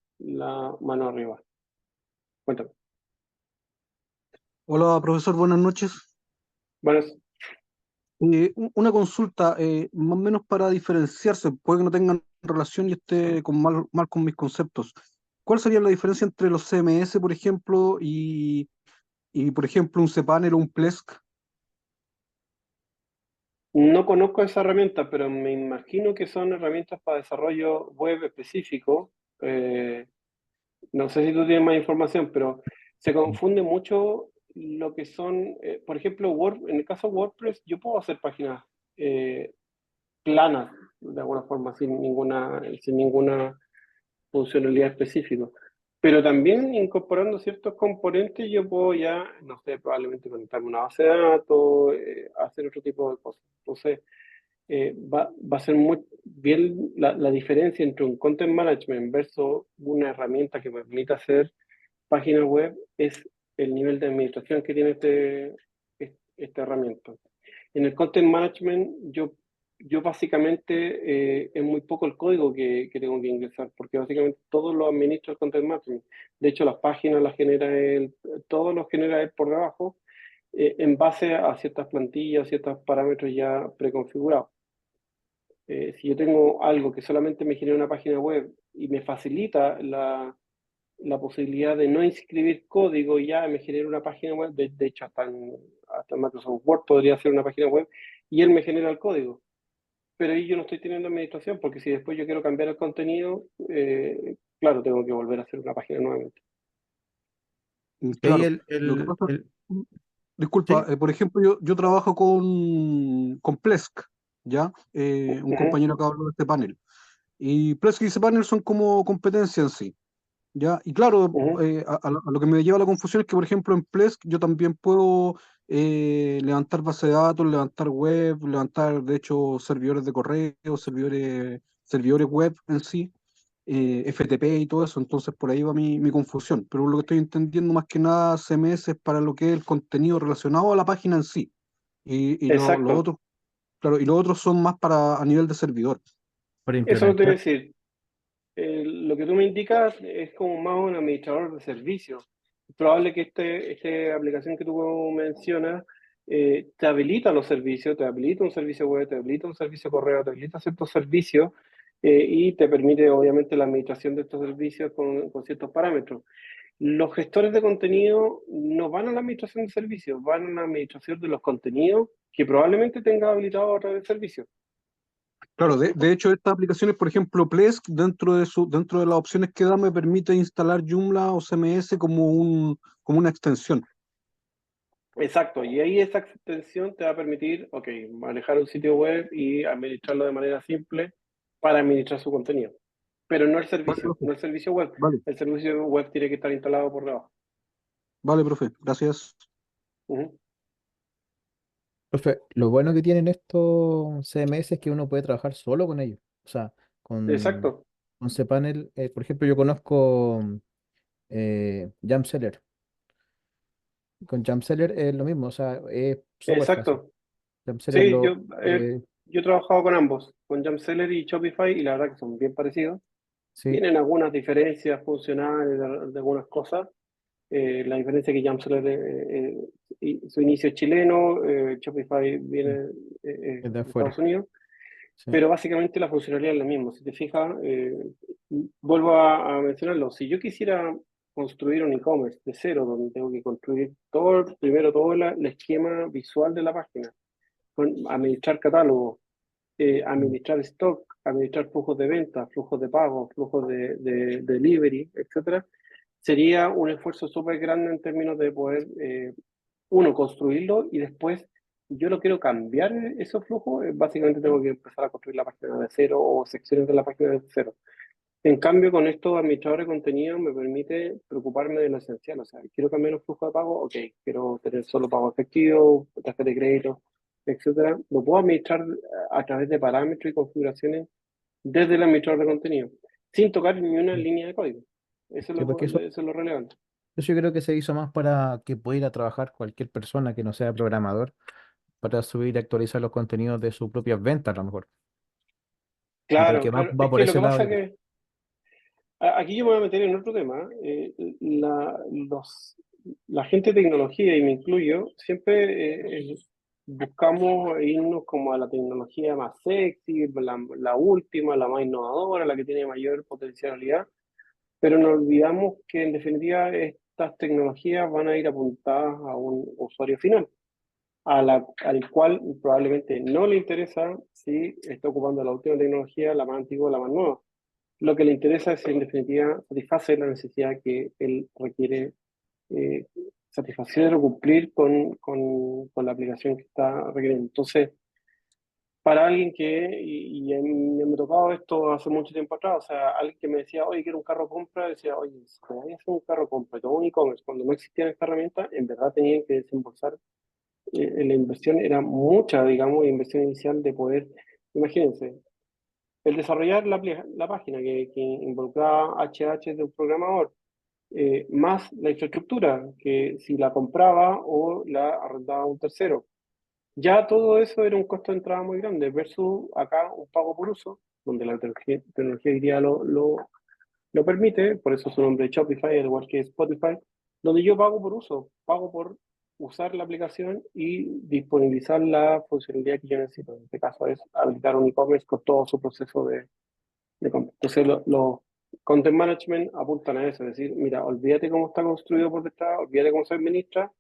mano arriba. Cuéntame. Hola, profesor, buenas noches. Buenas. Una consulta, más o menos para diferenciarse, puede que no tengan relación y esté mal con mis conceptos. ¿Cuál sería la diferencia entre los CMS, por ejemplo, y por ejemplo, un cPanel o un Plesk? No conozco esa herramienta, pero me imagino que son herramientas para desarrollo web específico. Eh, no sé si tú tienes más información, pero se confunde mucho lo que son, por ejemplo, en el caso de WordPress, yo puedo hacer páginas eh, planas, de alguna forma, sin ninguna funcionalidad específica. Pero también incorporando ciertos componentes, yo puedo ya, no sé, probablemente conectarme a una base de datos, hacer otro tipo de cosas. Entonces, va a ser muy bien la diferencia entre un content management versus una herramienta que me permita hacer páginas web, es el nivel de administración que tiene esta herramienta. En el content management, yo básicamente es muy poco el código que tengo que ingresar, porque básicamente todo lo administra el content management. De hecho, las páginas las genera él, todo lo genera él por debajo, en base a ciertas plantillas, ciertos parámetros ya preconfigurados. Si yo tengo algo que solamente me genera una página web y me facilita la posibilidad de no inscribir código y ya me genera una página web, de hecho hasta en Microsoft Word podría hacer una página web y él me genera el código. pero ahí yo no estoy teniendo administración, porque si después yo quiero cambiar el contenido, claro, tengo que volver a hacer una página nuevamente. Y ahí Claro, lo que pasa, disculpa, sí, por ejemplo, yo trabajo con Plesk, ¿ya? Un Ujú, compañero acá habló de este panel. Y Plesk y ese panel son como competencia en sí. ¿Ya? Y claro, ujú, a lo que me lleva a la confusión es que, por ejemplo, en Plesk yo también puedo levantar base de datos, levantar web, levantar, de hecho, servidores de correo, servidores web en sí, FTP y todo eso. Entonces, por ahí va mi confusión. Pero lo que estoy entendiendo más que nada, CMS es para lo que es el contenido relacionado a la página en sí. Y lo exacto, otro, claro, y los otros son más para a nivel de servidor. para eso lo te voy a implementar. decir. Lo que tú me indicas es como más un administrador de servicios. Es probable que esta aplicación que tú mencionas te habilita los servicios, te habilita un servicio web, te habilita un servicio correo, te habilita ciertos servicios y te permite obviamente la administración de estos servicios con ciertos parámetros. Los gestores de contenido no van a la administración de servicios, van a la administración de los contenidos que probablemente tenga habilitado a través de servicios. ¿Me Claro, de explico? hecho, estas aplicaciones, por ejemplo, Plesk, dentro de las opciones que da, me permite instalar Joomla o CMS como una extensión. Exacto, y ahí esa extensión te va a permitir, ok, manejar un sitio web y administrarlo de manera simple para administrar su contenido. Pero no el Vale, servicio, profe. no el servicio web. Vale, El servicio web tiene que estar instalado por debajo. vale, profe. Gracias. Ujú. Profe, lo bueno que tienen estos CMS es que uno puede trabajar solo con ellos. O sea, Exacto, con cPanel, por ejemplo, yo conozco Jamseller. Con Jamseller es lo mismo, o sea, es súper fácil. exacto. Jamseller Sí, lo... yo he trabajado con ambos, con Jamseller y Shopify, y la verdad que son bien parecidos. sí, Tienen algunas diferencias funcionales de algunas cosas. La diferencia es que Jamseller, su inicio es chileno, Shopify viene es de de Estados afuera. Unidos, Sí. pero básicamente la funcionalidad es la misma. Si te fijas, vuelvo a mencionarlo, si yo quisiera construir un e-commerce de cero, donde tengo que construir primero todo el esquema visual de la página, administrar catálogos, Mm. administrar stock, administrar flujos de ventas, flujos de pagos, flujos de delivery, etcétera, sería un esfuerzo súper grande en términos de poder, uno, construirlo y después, si yo lo quiero cambiar esos flujos, básicamente tengo que empezar a construir la página de cero o secciones de la página de cero. En cambio, con estos administradores de contenido me permite preocuparme de lo esencial. O sea, quiero cambiar un flujo de pago, ok, quiero tener solo pago efectivo, tarjeta de crédito, etcétera. Lo puedo administrar a través de parámetros y configuraciones desde el administrador de contenido, sin tocar ni una línea de código. Sí, porque Eso es lo relevante. eso yo creo que se hizo más para que pueda ir a trabajar cualquier persona que no sea programador, para subir y actualizar los contenidos de sus propias ventas, a lo mejor. Yo creo Claro, que claro. va Es por que lo ese que lado, pasa yo es creo. que aquí yo me voy a meter en otro tema. La gente de tecnología, y me incluyo, siempre buscamos irnos como a la tecnología más sexy, la última, la más innovadora, la que tiene mayor potencialidad, pero nos olvidamos que en definitiva estas tecnologías van a ir apuntadas a un usuario final, al cual probablemente no le interesa si está ocupando la última tecnología, la más antigua o la más nueva. Lo que le interesa es, en definitiva, satisfacer la necesidad que él requiere eh, satisfacer o cumplir con la aplicación que está requiriendo. Entonces, para alguien y a mí me ha tocado esto hace mucho tiempo atrás, o sea, alguien que me decía, oye, quiero un carro compra, decía, oye, si me voy a hacer un carro compra, todo un e-commerce, cuando no existía esta herramienta, en verdad tenían que desembolsar, la inversión era mucha, digamos, inversión inicial de poder, imagínense, el desarrollar la página que involucraba HH de un programador, más la infraestructura, que si la compraba o la arrendaba a un tercero. Ya todo eso era un costo de entrada muy grande, versus acá un pago por uso, donde la tecnología hoy día lo permite, por eso su nombre es Shopify, al igual que Spotify, donde yo pago por uso, pago por usar la aplicación y disponibilizar la funcionalidad que yo necesito. En este caso es habilitar un e-commerce con todo su proceso de compra. Entonces, los content management apuntan a eso, es decir, mira, olvídate cómo está construido por detrás, olvídate cómo se administra,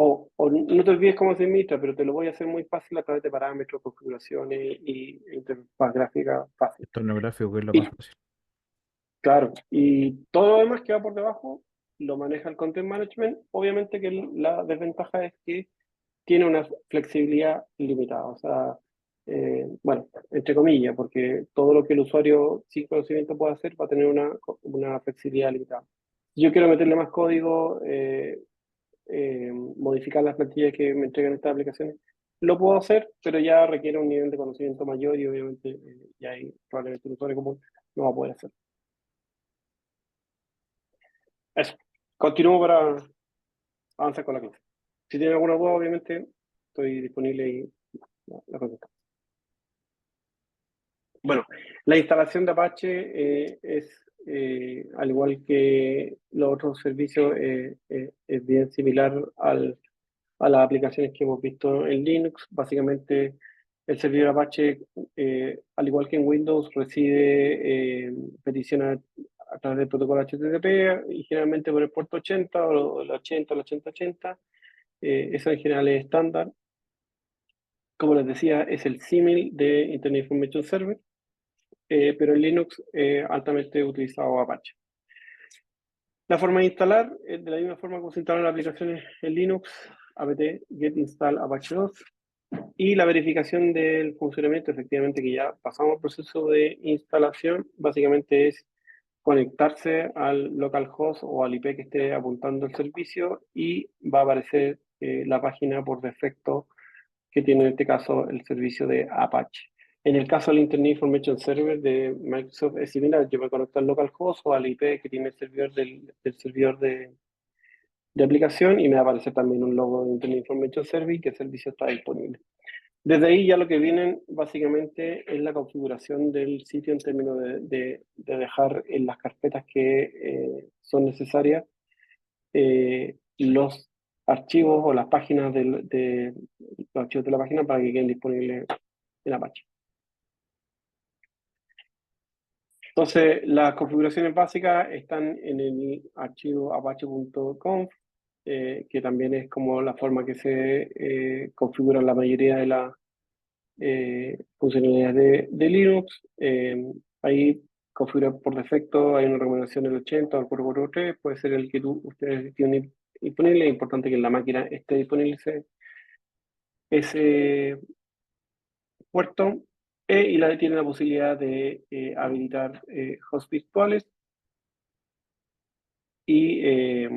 o no te olvides cómo se administra, pero te lo voy a hacer muy fácil a través de parámetros, configuraciones y interfaz gráfica fácil. Entorno gráfico, que es lo Y más fácil. claro, y todo lo demás que va por debajo lo maneja el Content Management. Obviamente que la desventaja es que tiene una flexibilidad limitada, o sea, bueno, entre comillas, porque todo lo que el usuario sin conocimiento puede hacer va a tener una flexibilidad limitada. Si yo quiero meterle más código, modificar las plantillas que me entregan estas aplicaciones, lo puedo hacer, pero ya requiere un nivel de conocimiento mayor y obviamente ya ahí probablemente el usuario común no va a poder hacer. Eso. Continúo para avanzar con la clase. Si tienen alguna duda, obviamente estoy disponible y la contesto. Bueno, la instalación de Apache es, al igual que los otros servicios, es bien similar a las aplicaciones que hemos visto en Linux. Básicamente, el servidor Apache, al igual que en Windows, recibe peticiones a través del protocolo HTTP y generalmente por el puerto 80 o el 80 o el 8080. Eso en general es estándar. Como les decía, es el símil de Internet Information Server, pero en Linux altamente utilizado Apache. La forma de instalar es de la misma forma como se instalan las aplicaciones en Linux, apt get install apache 2, y la verificación del funcionamiento, efectivamente que ya pasamos el proceso de instalación, básicamente es conectarse al localhost o al IP que esté apuntando el servicio y va a aparecer la página por defecto que tiene en este caso el servicio de Apache. En el caso del Internet Information Server de Microsoft es similar, yo me conecto al localhost o al IP que tiene el servidor del servidor de aplicación y me va a aparecer también un logo de Internet Information Server y que el servicio está disponible. Desde ahí ya lo que vienen básicamente es la configuración del sitio en términos de dejar en las carpetas que son necesarias los archivos o las páginas de los archivos de la página para que queden disponibles en Apache. Entonces, las configuraciones básicas están en el archivo apache.conf, que también es como la forma que se configura la mayoría de las funcionalidades de Linux. Ahí configura por defecto, hay una recomendación del 80 o el 443, puede ser el que ustedes tienen disponible. Es importante que en la máquina esté disponible ese puerto y tiene la posibilidad de habilitar hosts virtuales y, eh,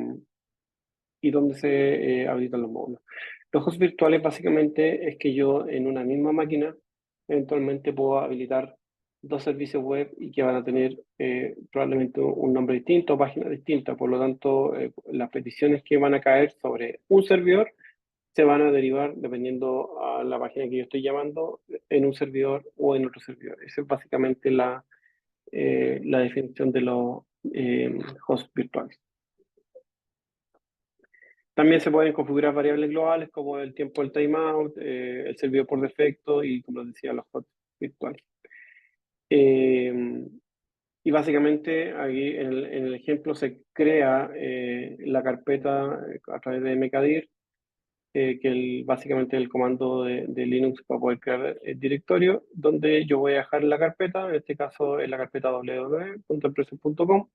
y donde se habilitan los módulos. Los hosts virtuales básicamente es que yo en una misma máquina eventualmente puedo habilitar dos servicios web y que van a tener probablemente un nombre distinto, páginas distintas. Por lo tanto, las peticiones que van a caer sobre un servidor se van a derivar, dependiendo a la página que yo estoy llamando, en un servidor o en otro servidor. Esa es básicamente la definición de los hosts virtuales. También se pueden configurar variables globales como el tiempo del timeout, el servidor por defecto y, como les decía, los hosts virtuales. Y básicamente aquí en el ejemplo se crea la carpeta a través de mkdir, que básicamente es el comando de Linux para poder crear el directorio, donde yo voy a dejar la carpeta, en este caso es la carpeta www.empresa.com,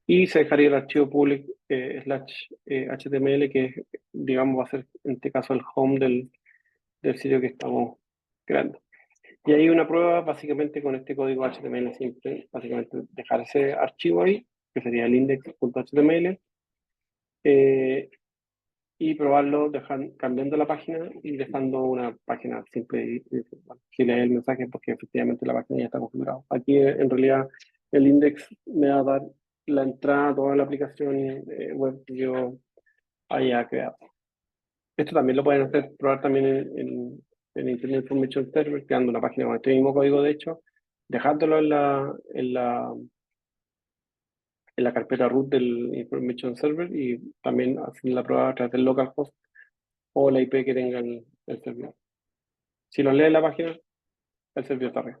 y se dejaría el archivo public /html, que digamos va a ser en este caso el home del sitio que estamos creando. Y hay una prueba básicamente con este código HTML simple, básicamente dejar ese archivo ahí, que sería el index.html, y probarlo cambiando la página y dejando una página simple bueno, si lees el mensaje porque efectivamente la página ya está configurada. Aquí en realidad el index me va a dar la entrada a toda la aplicación web que yo haya creado. Esto también lo pueden hacer, probar también en Internet Information Server, creando una página con este mismo código de hecho, dejándolo en la carpeta root del Information Server y también hacer la prueba a través del localhost o la IP que tenga el servidor. Si lo lee en la página, el servidor está arriba.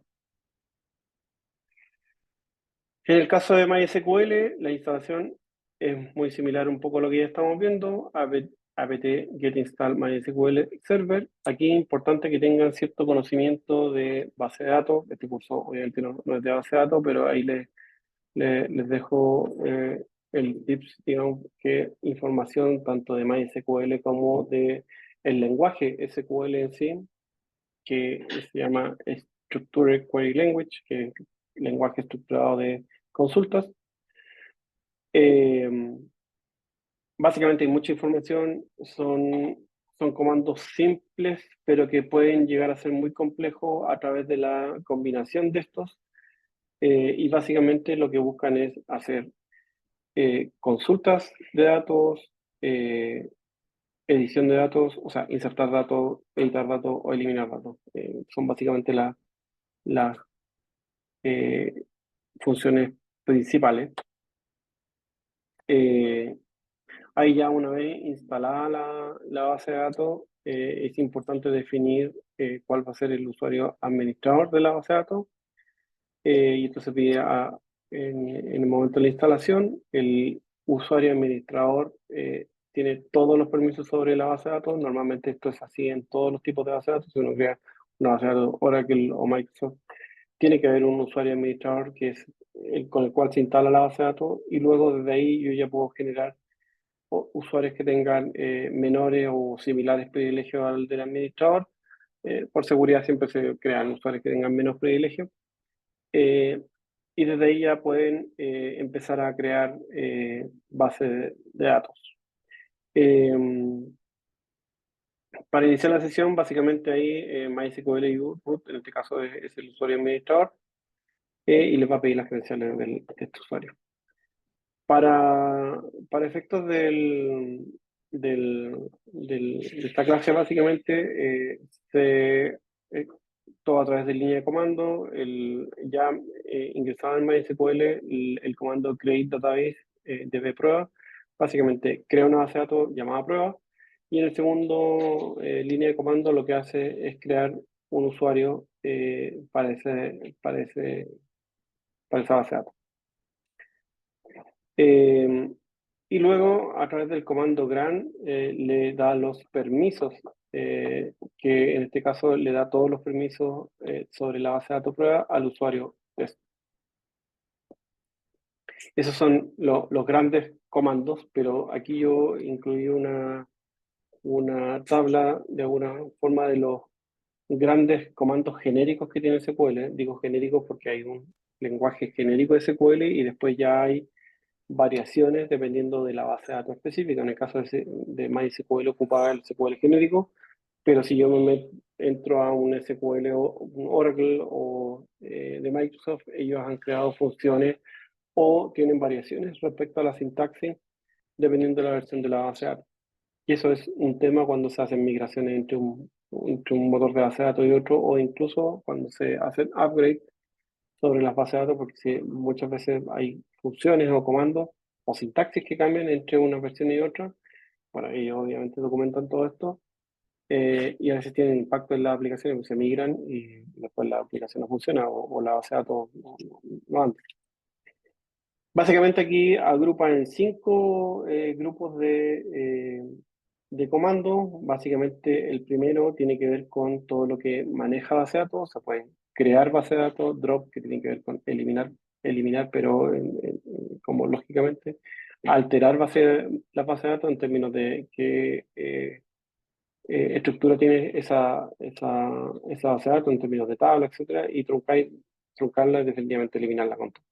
En el caso de MySQL, la instalación es muy similar un poco a lo que ya estamos viendo. apt get install MySQL server. Aquí es importante que tengan cierto conocimiento de base de datos. Este curso obviamente no es de base de datos, pero ahí les dejo el tips, digamos, que información tanto de MySQL como de el lenguaje SQL en sí, que se llama Structured Query Language, que es lenguaje estructurado de consultas. Básicamente hay mucha información, son comandos simples, pero que pueden llegar a ser muy complejos a través de la combinación de estos. Y básicamente lo que buscan es hacer consultas de datos, edición de datos, o sea, insertar datos, editar datos o eliminar datos. Son básicamente las funciones principales. Ahí ya una vez instalada la base de datos, es importante definir cuál va a ser el usuario administrador de la base de datos. Y esto se pide en el momento de la instalación. El usuario administrador tiene todos los permisos sobre la base de datos. Normalmente esto es así en todos los tipos de base de datos. Si uno crea una base de datos Oracle o Microsoft, tiene que haber un usuario administrador que es el con el cual se instala la base de datos, y luego desde ahí yo ya puedo generar usuarios que tengan menores o similares privilegios al del administrador. Por seguridad siempre se crean usuarios que tengan menos privilegios. Y desde ahí ya pueden empezar a crear bases de datos. Para iniciar la sesión, básicamente ahí MySQL root, en este caso es el usuario administrador, y les va a pedir las credenciales de este usuario. Para efectos de esta clase, básicamente, todo a través de línea de comando. Ya ingresado en MySQL, el comando create database de prueba, básicamente crea una base de datos llamada prueba, y en el segundo línea de comando lo que hace es crear un usuario para esa base de datos. Y luego, a través del comando grant, le da los permisos, que en este caso le da todos los permisos sobre la base de datos prueba al usuario test. Esos son los grandes comandos, pero aquí yo incluí una tabla de alguna forma de los grandes comandos genéricos que tiene SQL. Digo genéricos porque hay un lenguaje genérico de SQL y después ya hay variaciones dependiendo de la base de datos específica. En el caso de MySQL ocupaba el SQL genérico, pero si yo entro a un SQL o un Oracle o de Microsoft, ellos han creado funciones o tienen variaciones respecto a la sintaxis dependiendo de la versión de la base de datos. Y eso es un tema cuando se hacen migraciones entre un motor de base de datos y otro, o incluso cuando se hacen upgrades sobre las bases de datos, porque muchas veces hay funciones o comandos o sintaxis que cambian entre una versión y otra. Bueno, ellos obviamente documentan todo esto, y a veces tienen impacto en las aplicaciones, pues se migran y después la aplicación no funciona o la base de datos no anda. Básicamente aquí agrupan en 5 grupos de comandos. Básicamente el primero tiene que ver con todo lo que maneja base de datos. Se pueden crear base de datos, drop, que tiene que ver con eliminar, pero como lógicamente alterar la base de datos en términos de qué estructura tiene esa base de datos en términos de tabla, etcétera, y truncarla y definitivamente eliminarla con todo.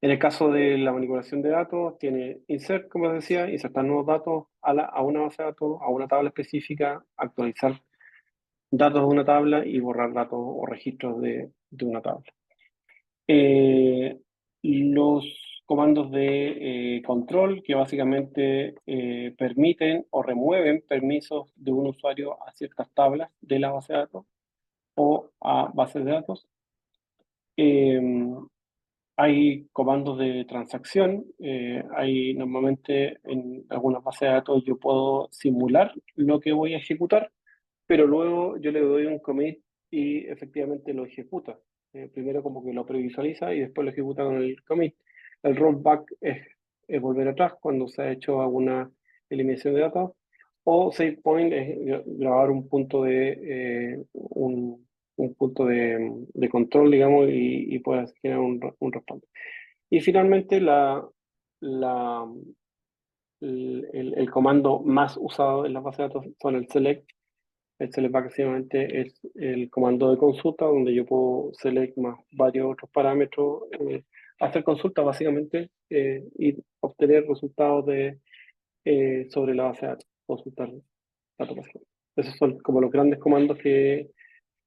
En el caso de la manipulación de datos, tiene insert, como decía, insertar nuevos datos a una base de datos, a una tabla específica, actualizar datos de una tabla y borrar datos o registros de una tabla. Los comandos de control, que básicamente permiten o remueven permisos de un usuario a ciertas tablas de la base de datos o a bases de datos. Hay comandos de transacción. Hay normalmente en algunas bases de datos yo puedo simular lo que voy a ejecutar, pero luego yo le doy un commit y efectivamente lo ejecuta. Primero como que lo previsualiza y después lo ejecuta con el commit. El rollback es volver atrás cuando se ha hecho alguna eliminación de datos, o save point es grabar un punto un punto de control, digamos, y puedes generar un respaldo. Y finalmente, el comando más usado en la base de datos son el select. El select básicamente es el comando de consulta donde yo puedo select más varios otros parámetros, hacer consulta básicamente y obtener resultados sobre la base de datos, consultar datos básicamente. Esos son como los grandes comandos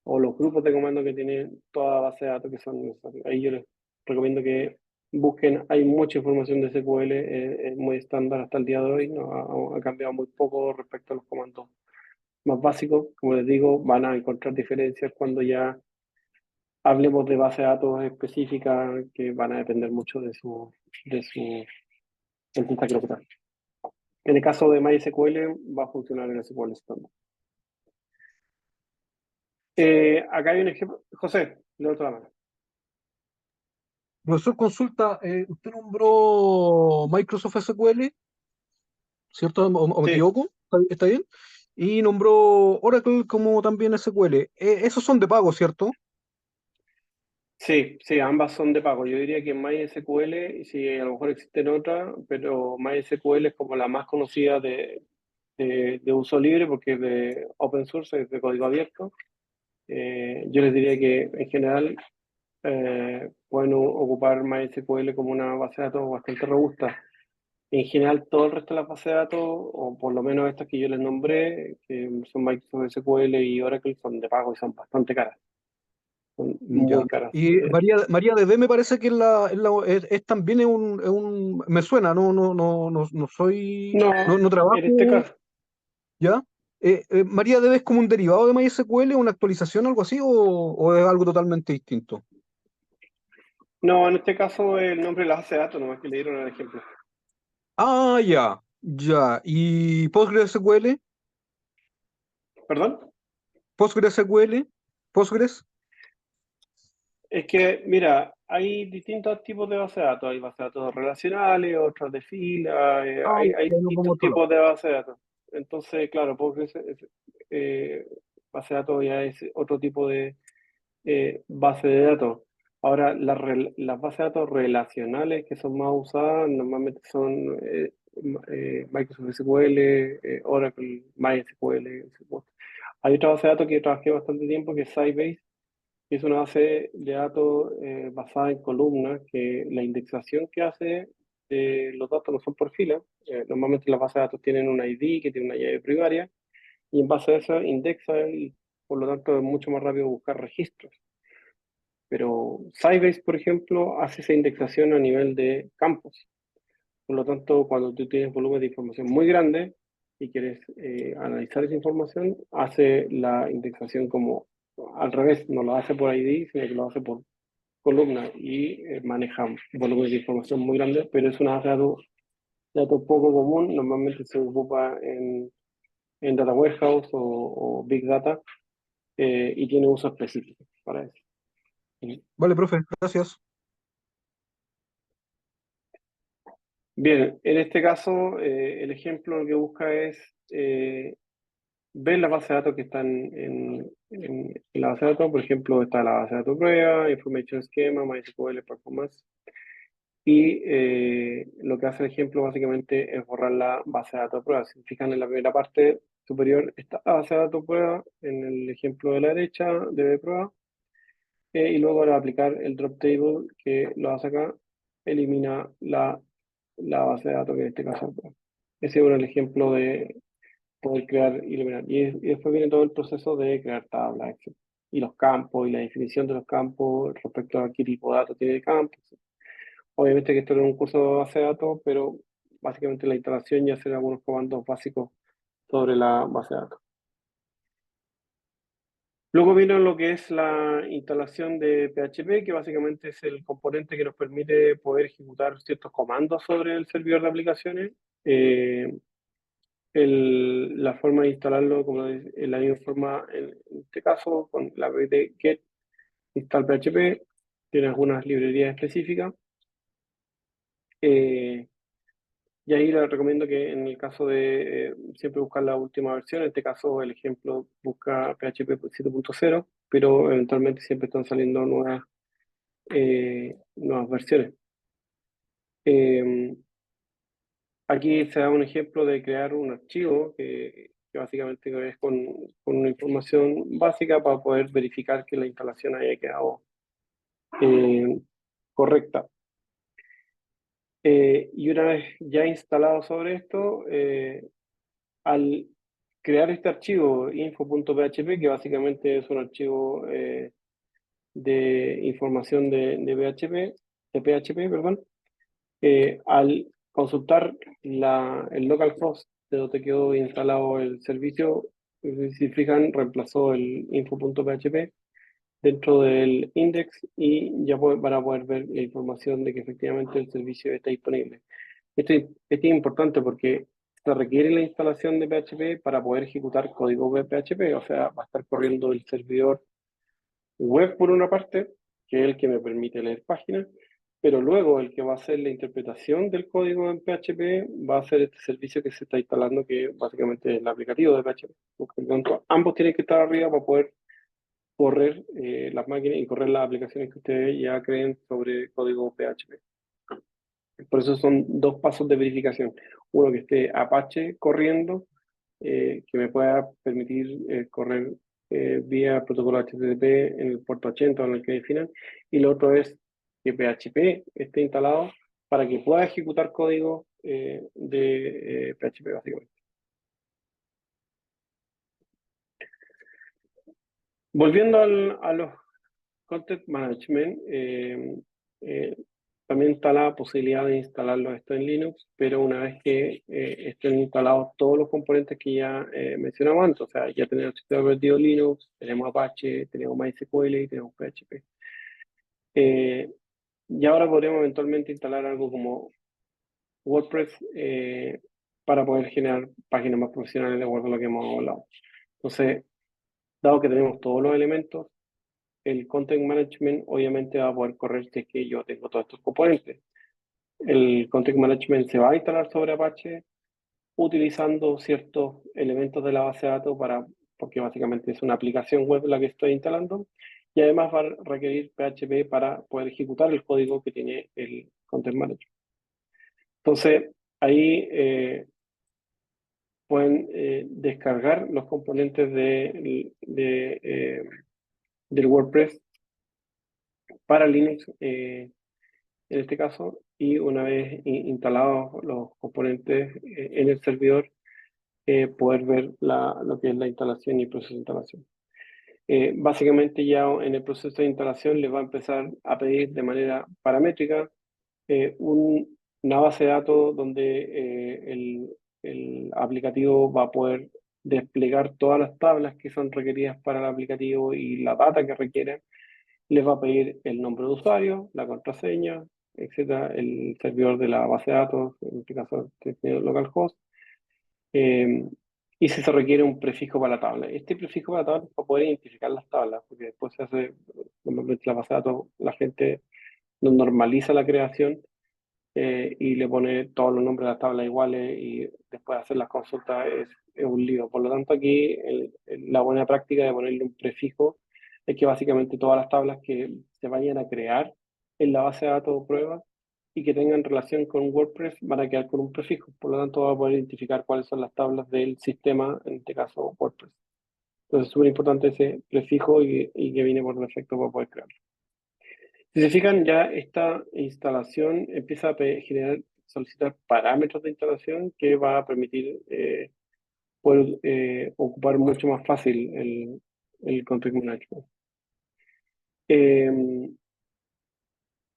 o los grupos de comandos que tiene toda base de datos que son necesarios. Ahí yo les recomiendo que busquen, hay mucha información de SQL, es muy estándar hasta el día de hoy, no ha cambiado muy poco respecto a los comandos más básicos. Como les digo, van a encontrar diferencias cuando ya hablemos de base de datos específicas que van a depender mucho de su sintaxis local. En el caso de MySQL va a funcionar en SQL estándar. Acá hay un ejemplo. José, levanto la mano. Profesor, consulta, usted nombró Microsoft SQL, ¿cierto? ¿O me Sí, equivoco? ¿Está bien? Y nombró Oracle como también SQL. Esos son de pago, ¿cierto? sí, sí, ambas son de pago. Yo diría que MySQL, sí, a lo mejor existen otras, pero MySQL es como la más conocida de uso libre porque es de open source, es de código abierto. Yo les diría que en general pueden ocupar MySQL como una base de datos bastante robusta. En general, todo el resto de las bases de datos, o por lo menos estas que yo les nombré, que son Microsoft SQL y Oracle, son de pago y son bastante caras. Son muy Ya. caras. Y MariaDB me parece que es también me suena, no soy, No, no en este trabajo, caso, ¿ya? ¿MariaDB es como un derivado de MySQL, una actualización, algo así, o es algo totalmente distinto? no, en este caso el nombre de la base de datos, nomás que le dieron el ejemplo. Ah, ya, ya. ¿Y PostgreSQL? ¿Perdón? PostgreSQL, Postgres. Es que, mira, hay distintos tipos de bases de datos. Hay bases de datos relacionales, otras de fila, Ah, hay ya no como distintos otro lado. tipos de bases de datos. Entonces, claro, Postgres base de datos ya es otro tipo de base de datos. Ahora, las bases de datos relacionales que son más usadas normalmente son Microsoft SQL, Oracle, MySQL. Hay otra base de datos que trabajé bastante tiempo que es Sybase, que es una base de datos basada en columnas, que la indexación que hace los datos no son por fila. Normalmente las bases de datos tienen un ID que tiene una llave primaria, y en base a eso indexa y por lo tanto es mucho más rápido buscar registros. Pero Sybase, por ejemplo, hace esa indexación a nivel de campos. Por lo tanto, cuando tú tienes volumen de información muy grande y quieres analizar esa información, hace la indexación como al revés, no lo hace por ID, sino que lo hace por columna y maneja volúmenes de información muy grandes, pero es una base de datos poco común. Normalmente se ocupa en Data Warehouse o Big Data y tiene uso específico para eso. Vale, profe, gracias. Bien, en este caso, el ejemplo que busca es ver las bases de datos que están en la base de datos. Por ejemplo, está la base de datos prueba, Information Schema, MySQL Performance. Y lo que hace el ejemplo básicamente es borrar la base de datos prueba. Si se fijan en la primera parte superior está la base de datos prueba, en el ejemplo de la derecha de prueba, y luego al aplicar el drop table que lo hace acá, elimina la base de datos que en este caso es prueba. Ese es el ejemplo de poder crear y eliminar. Y después viene todo el proceso de crear tablas, etc. Y los campos y la definición de los campos respecto a qué tipo de datos tiene el campo. Obviamente que esto no es un curso de base de datos, pero básicamente la instalación y hacer algunos comandos básicos sobre la base de datos. Luego viene lo que es la instalación de PHP, que básicamente es el componente que nos permite poder ejecutar ciertos comandos sobre el servidor de aplicaciones. Eh, la forma de instalarlo, como en la misma forma, en este caso, con la de get install PHP, tiene algunas librerías específicas. Eh, Y ahí les recomiendo que en el caso de siempre buscar la última versión, en este caso el ejemplo busca PHP 7.0, pero eventualmente siempre están saliendo nuevas versiones. Aquí se da un ejemplo de crear un archivo que básicamente es con una información básica para poder verificar que la instalación haya quedado correcta. Y una vez ya instalado sobre esto, al crear este archivo info.php, que básicamente es un archivo de información de PHP, perdón, al consultar el localhost de donde quedó instalado el servicio, si se fijan, reemplazó el info.php dentro del index y ya van a poder ver la información de que efectivamente el servicio está disponible. Esto es importante porque se requiere la instalación de PHP para poder ejecutar código web PHP, o sea, va a estar corriendo el servidor web por una parte, que es el que me permite leer páginas, pero luego el que va a hacer la interpretación del código en PHP va a ser este servicio que se está instalando, que básicamente es el aplicativo de PHP. Por lo tanto, ambos tienen que estar arriba para poder correr las máquinas y correr las aplicaciones que ustedes ya creen sobre código PHP. Por eso son dos pasos de verificación. Uno que esté Apache corriendo, que me pueda permitir correr vía protocolo HTTP en el puerto 80 o en el que definan. Y lo otro es que PHP esté instalado para que pueda ejecutar código de PHP, básicamente. Volviendo a los Content Management, también está la posibilidad de instalarlo esto en Linux, pero una vez que estén instalados todos los componentes que ya mencionamos antes, o sea, ya tenemos el sistema operativo Linux, tenemos Apache, tenemos MySQL y tenemos PHP. Y ahora podremos eventualmente instalar algo como WordPress para poder generar páginas más profesionales de acuerdo a lo que hemos hablado. Entonces, dado que tenemos todos los elementos, el Content Management obviamente va a poder correr si es que yo tengo todos estos componentes. El Content Management se va a instalar sobre Apache utilizando ciertos elementos de la base de datos porque básicamente es una aplicación web la que estoy instalando y además va a requerir PHP para poder ejecutar el código que tiene el Content Management. Entonces, ahí pueden descargar los componentes del WordPress para Linux en este caso, y una vez instalados los componentes en el servidor, poder ver lo que es la instalación y el proceso de instalación. Básicamente ya en el proceso de instalación les va a empezar a pedir de manera paramétrica una base de datos donde el aplicativo va a poder desplegar todas las tablas que son requeridas para el aplicativo y la data que requieren. Les va a pedir el nombre de usuario, la contraseña, etcétera, el servidor de la base de datos, en este caso localhost, y si se requiere un prefijo para la tabla. Este prefijo para la tabla es para poder identificar las tablas, porque después se hace, normalmente la base de datos, la gente no normaliza la creación y le pone todos los nombres de las tablas iguales y después hacer las consultas es un lío. Por lo tanto, aquí la buena práctica de ponerle un prefijo es que básicamente todas las tablas que se vayan a crear en la base de datos prueba y que tengan relación con WordPress van a quedar con un prefijo. Por lo tanto, va a poder identificar cuáles son las tablas del sistema, en este caso WordPress. Entonces, es súper importante ese prefijo y que viene por defecto para poder crearlo. Si se fijan, ya esta instalación empieza a solicitar parámetros de instalación que va a permitir poder ocupar mucho más fácil el Content Management.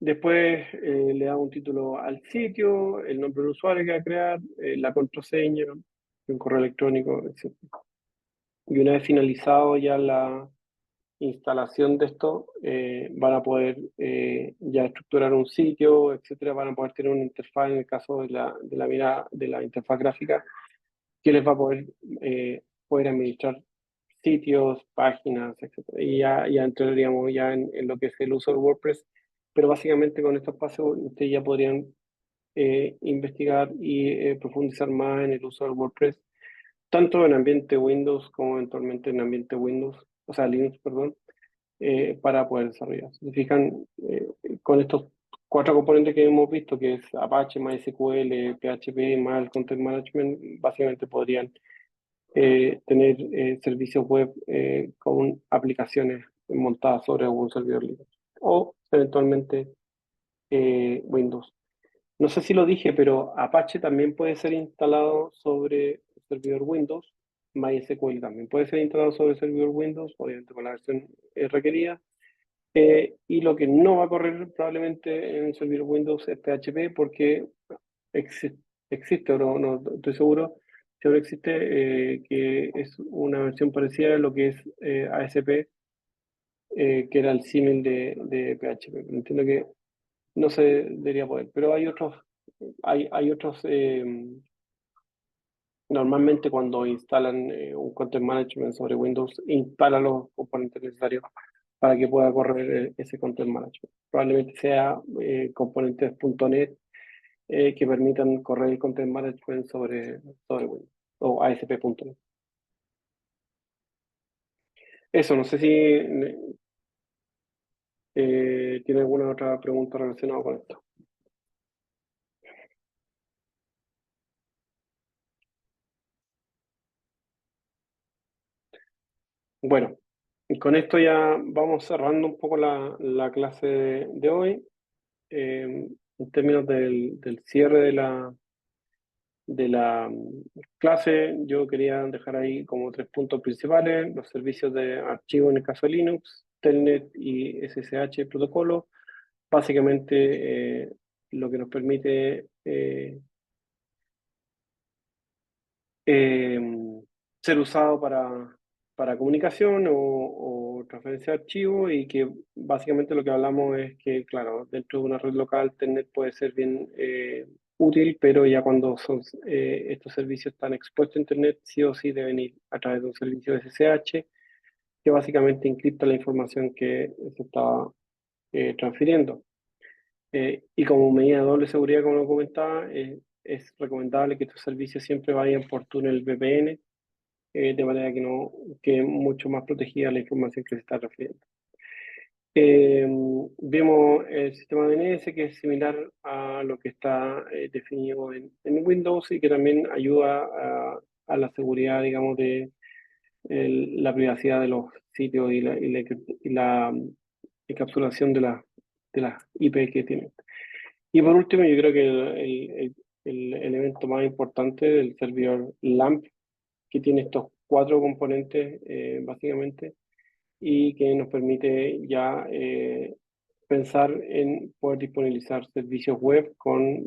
Después le da un título al sitio, el nombre del usuario que va a crear, la contraseña, un correo electrónico, etc. Y una vez finalizado ya la instalación de esto, van a poder ya estructurar un sitio, etcétera, van a poder tener una interfaz en el caso de la interfaz gráfica que les va a poder administrar sitios, páginas, etcétera. Y ya entraríamos ya en lo que es el uso de WordPress, pero básicamente con estos pasos ustedes ya podrían investigar y profundizar más en el uso del WordPress, tanto en ambiente Windows como eventualmente en ambiente Windows, o sea, Linux, perdón, para poder desarrollar. Si se fijan, con estos 4 componentes que hemos visto, que es Apache, MySQL, PHP, más el Content Management, básicamente podrían tener servicios web con aplicaciones montadas sobre algún servidor Linux o eventualmente Windows. No sé si lo dije, pero Apache también puede ser instalado sobre el servidor Windows. MySQL también puede ser instalado sobre el servidor Windows, obviamente con la versión requerida. Y lo que no va a correr probablemente en el servidor Windows es PHP porque existe, o no estoy seguro, si ahora existe, que es una versión parecida a lo que es ASP, que era el símil de PHP. Pero entiendo que no se debería poder, pero hay otros, normalmente cuando instalan un content management sobre Windows, instala los componentes necesarios para que pueda correr ese content management. Probablemente sea componentes .NET que permitan correr el content management sobre Windows o ASP.NET. Eso, no sé si tiene alguna otra pregunta relacionada con esto. Bueno, y con esto ya vamos cerrando un poco la clase de hoy. En términos del cierre de la clase, yo quería dejar ahí como 3 puntos principales: los servicios de archivo en el caso de Linux, Telnet y SSH protocolo. Básicamente, lo que nos permite eh, ser usado para comunicación o transferencia de archivos, y que básicamente lo que hablamos es que, claro, dentro de una red local, Telnet puede ser bien útil, pero ya cuando estos servicios están expuestos a Internet, sí o sí deben ir a través de un servicio de SSH que básicamente encripta la información que se estaba transfiriendo. Y como medida de doble seguridad, como lo comentaba, es recomendable que estos servicios siempre vayan por túnel VPN, de manera que no quede mucho más protegida la información que se está refiriendo. Vemos el sistema DNS, que es similar a lo que está definido en Windows, y que también ayuda a la seguridad, digamos, de la privacidad de los sitios y la encapsulación de las IP que tienen. Y por último, yo creo que el elemento más importante del servidor LAMP, que tiene estos 4 componentes básicamente, y que nos permite ya pensar en poder disponibilizar servicios web con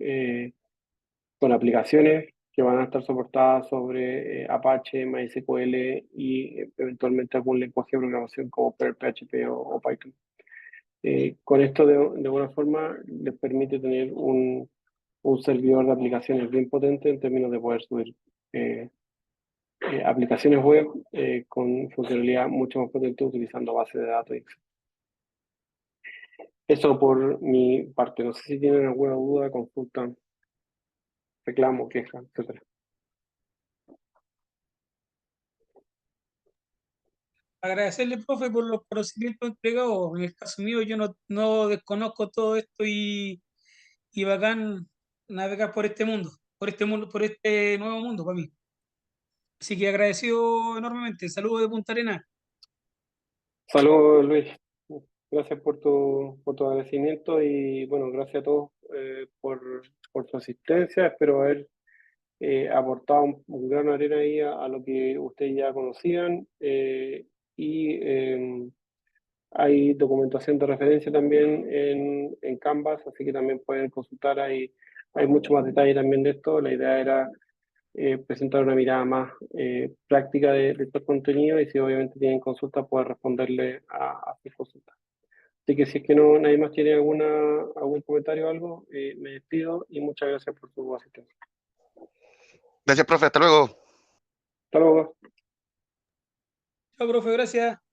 aplicaciones que van a estar soportadas sobre Apache, MySQL y eventualmente algún lenguaje de programación como PHP o Python. Con esto, de alguna forma, les permite tener un servidor de aplicaciones bien potente en términos de poder subir aplicaciones web con funcionalidad mucho más potente utilizando bases de datos. Eso por mi parte. No sé si tienen alguna duda, consulta, reclamo, queja, etcétera. Agradecerle, profe, por los conocimientos entregados. En el caso mío, yo no desconozco todo esto y bacán navegar por este nuevo mundo para mí. Así que agradecido enormemente. Saludos de Punta Arenas. Saludos, Luis. Gracias por tu agradecimiento, y bueno, gracias a todos por su asistencia. Espero haber aportado un grano de arena ahí a lo que ustedes ya conocían. Y hay documentación de referencia también en Canvas, así que también pueden consultar ahí. Hay mucho más detalle también de esto. La idea era presentar una mirada más práctica de estos contenidos, y si obviamente tienen consultas, poder responderle a sus consultas. Así que si es que nadie más tiene algún comentario o algo, me despido y muchas gracias por su asistencia. Gracias, profe. Hasta luego. Hasta luego. Chao, profe, gracias.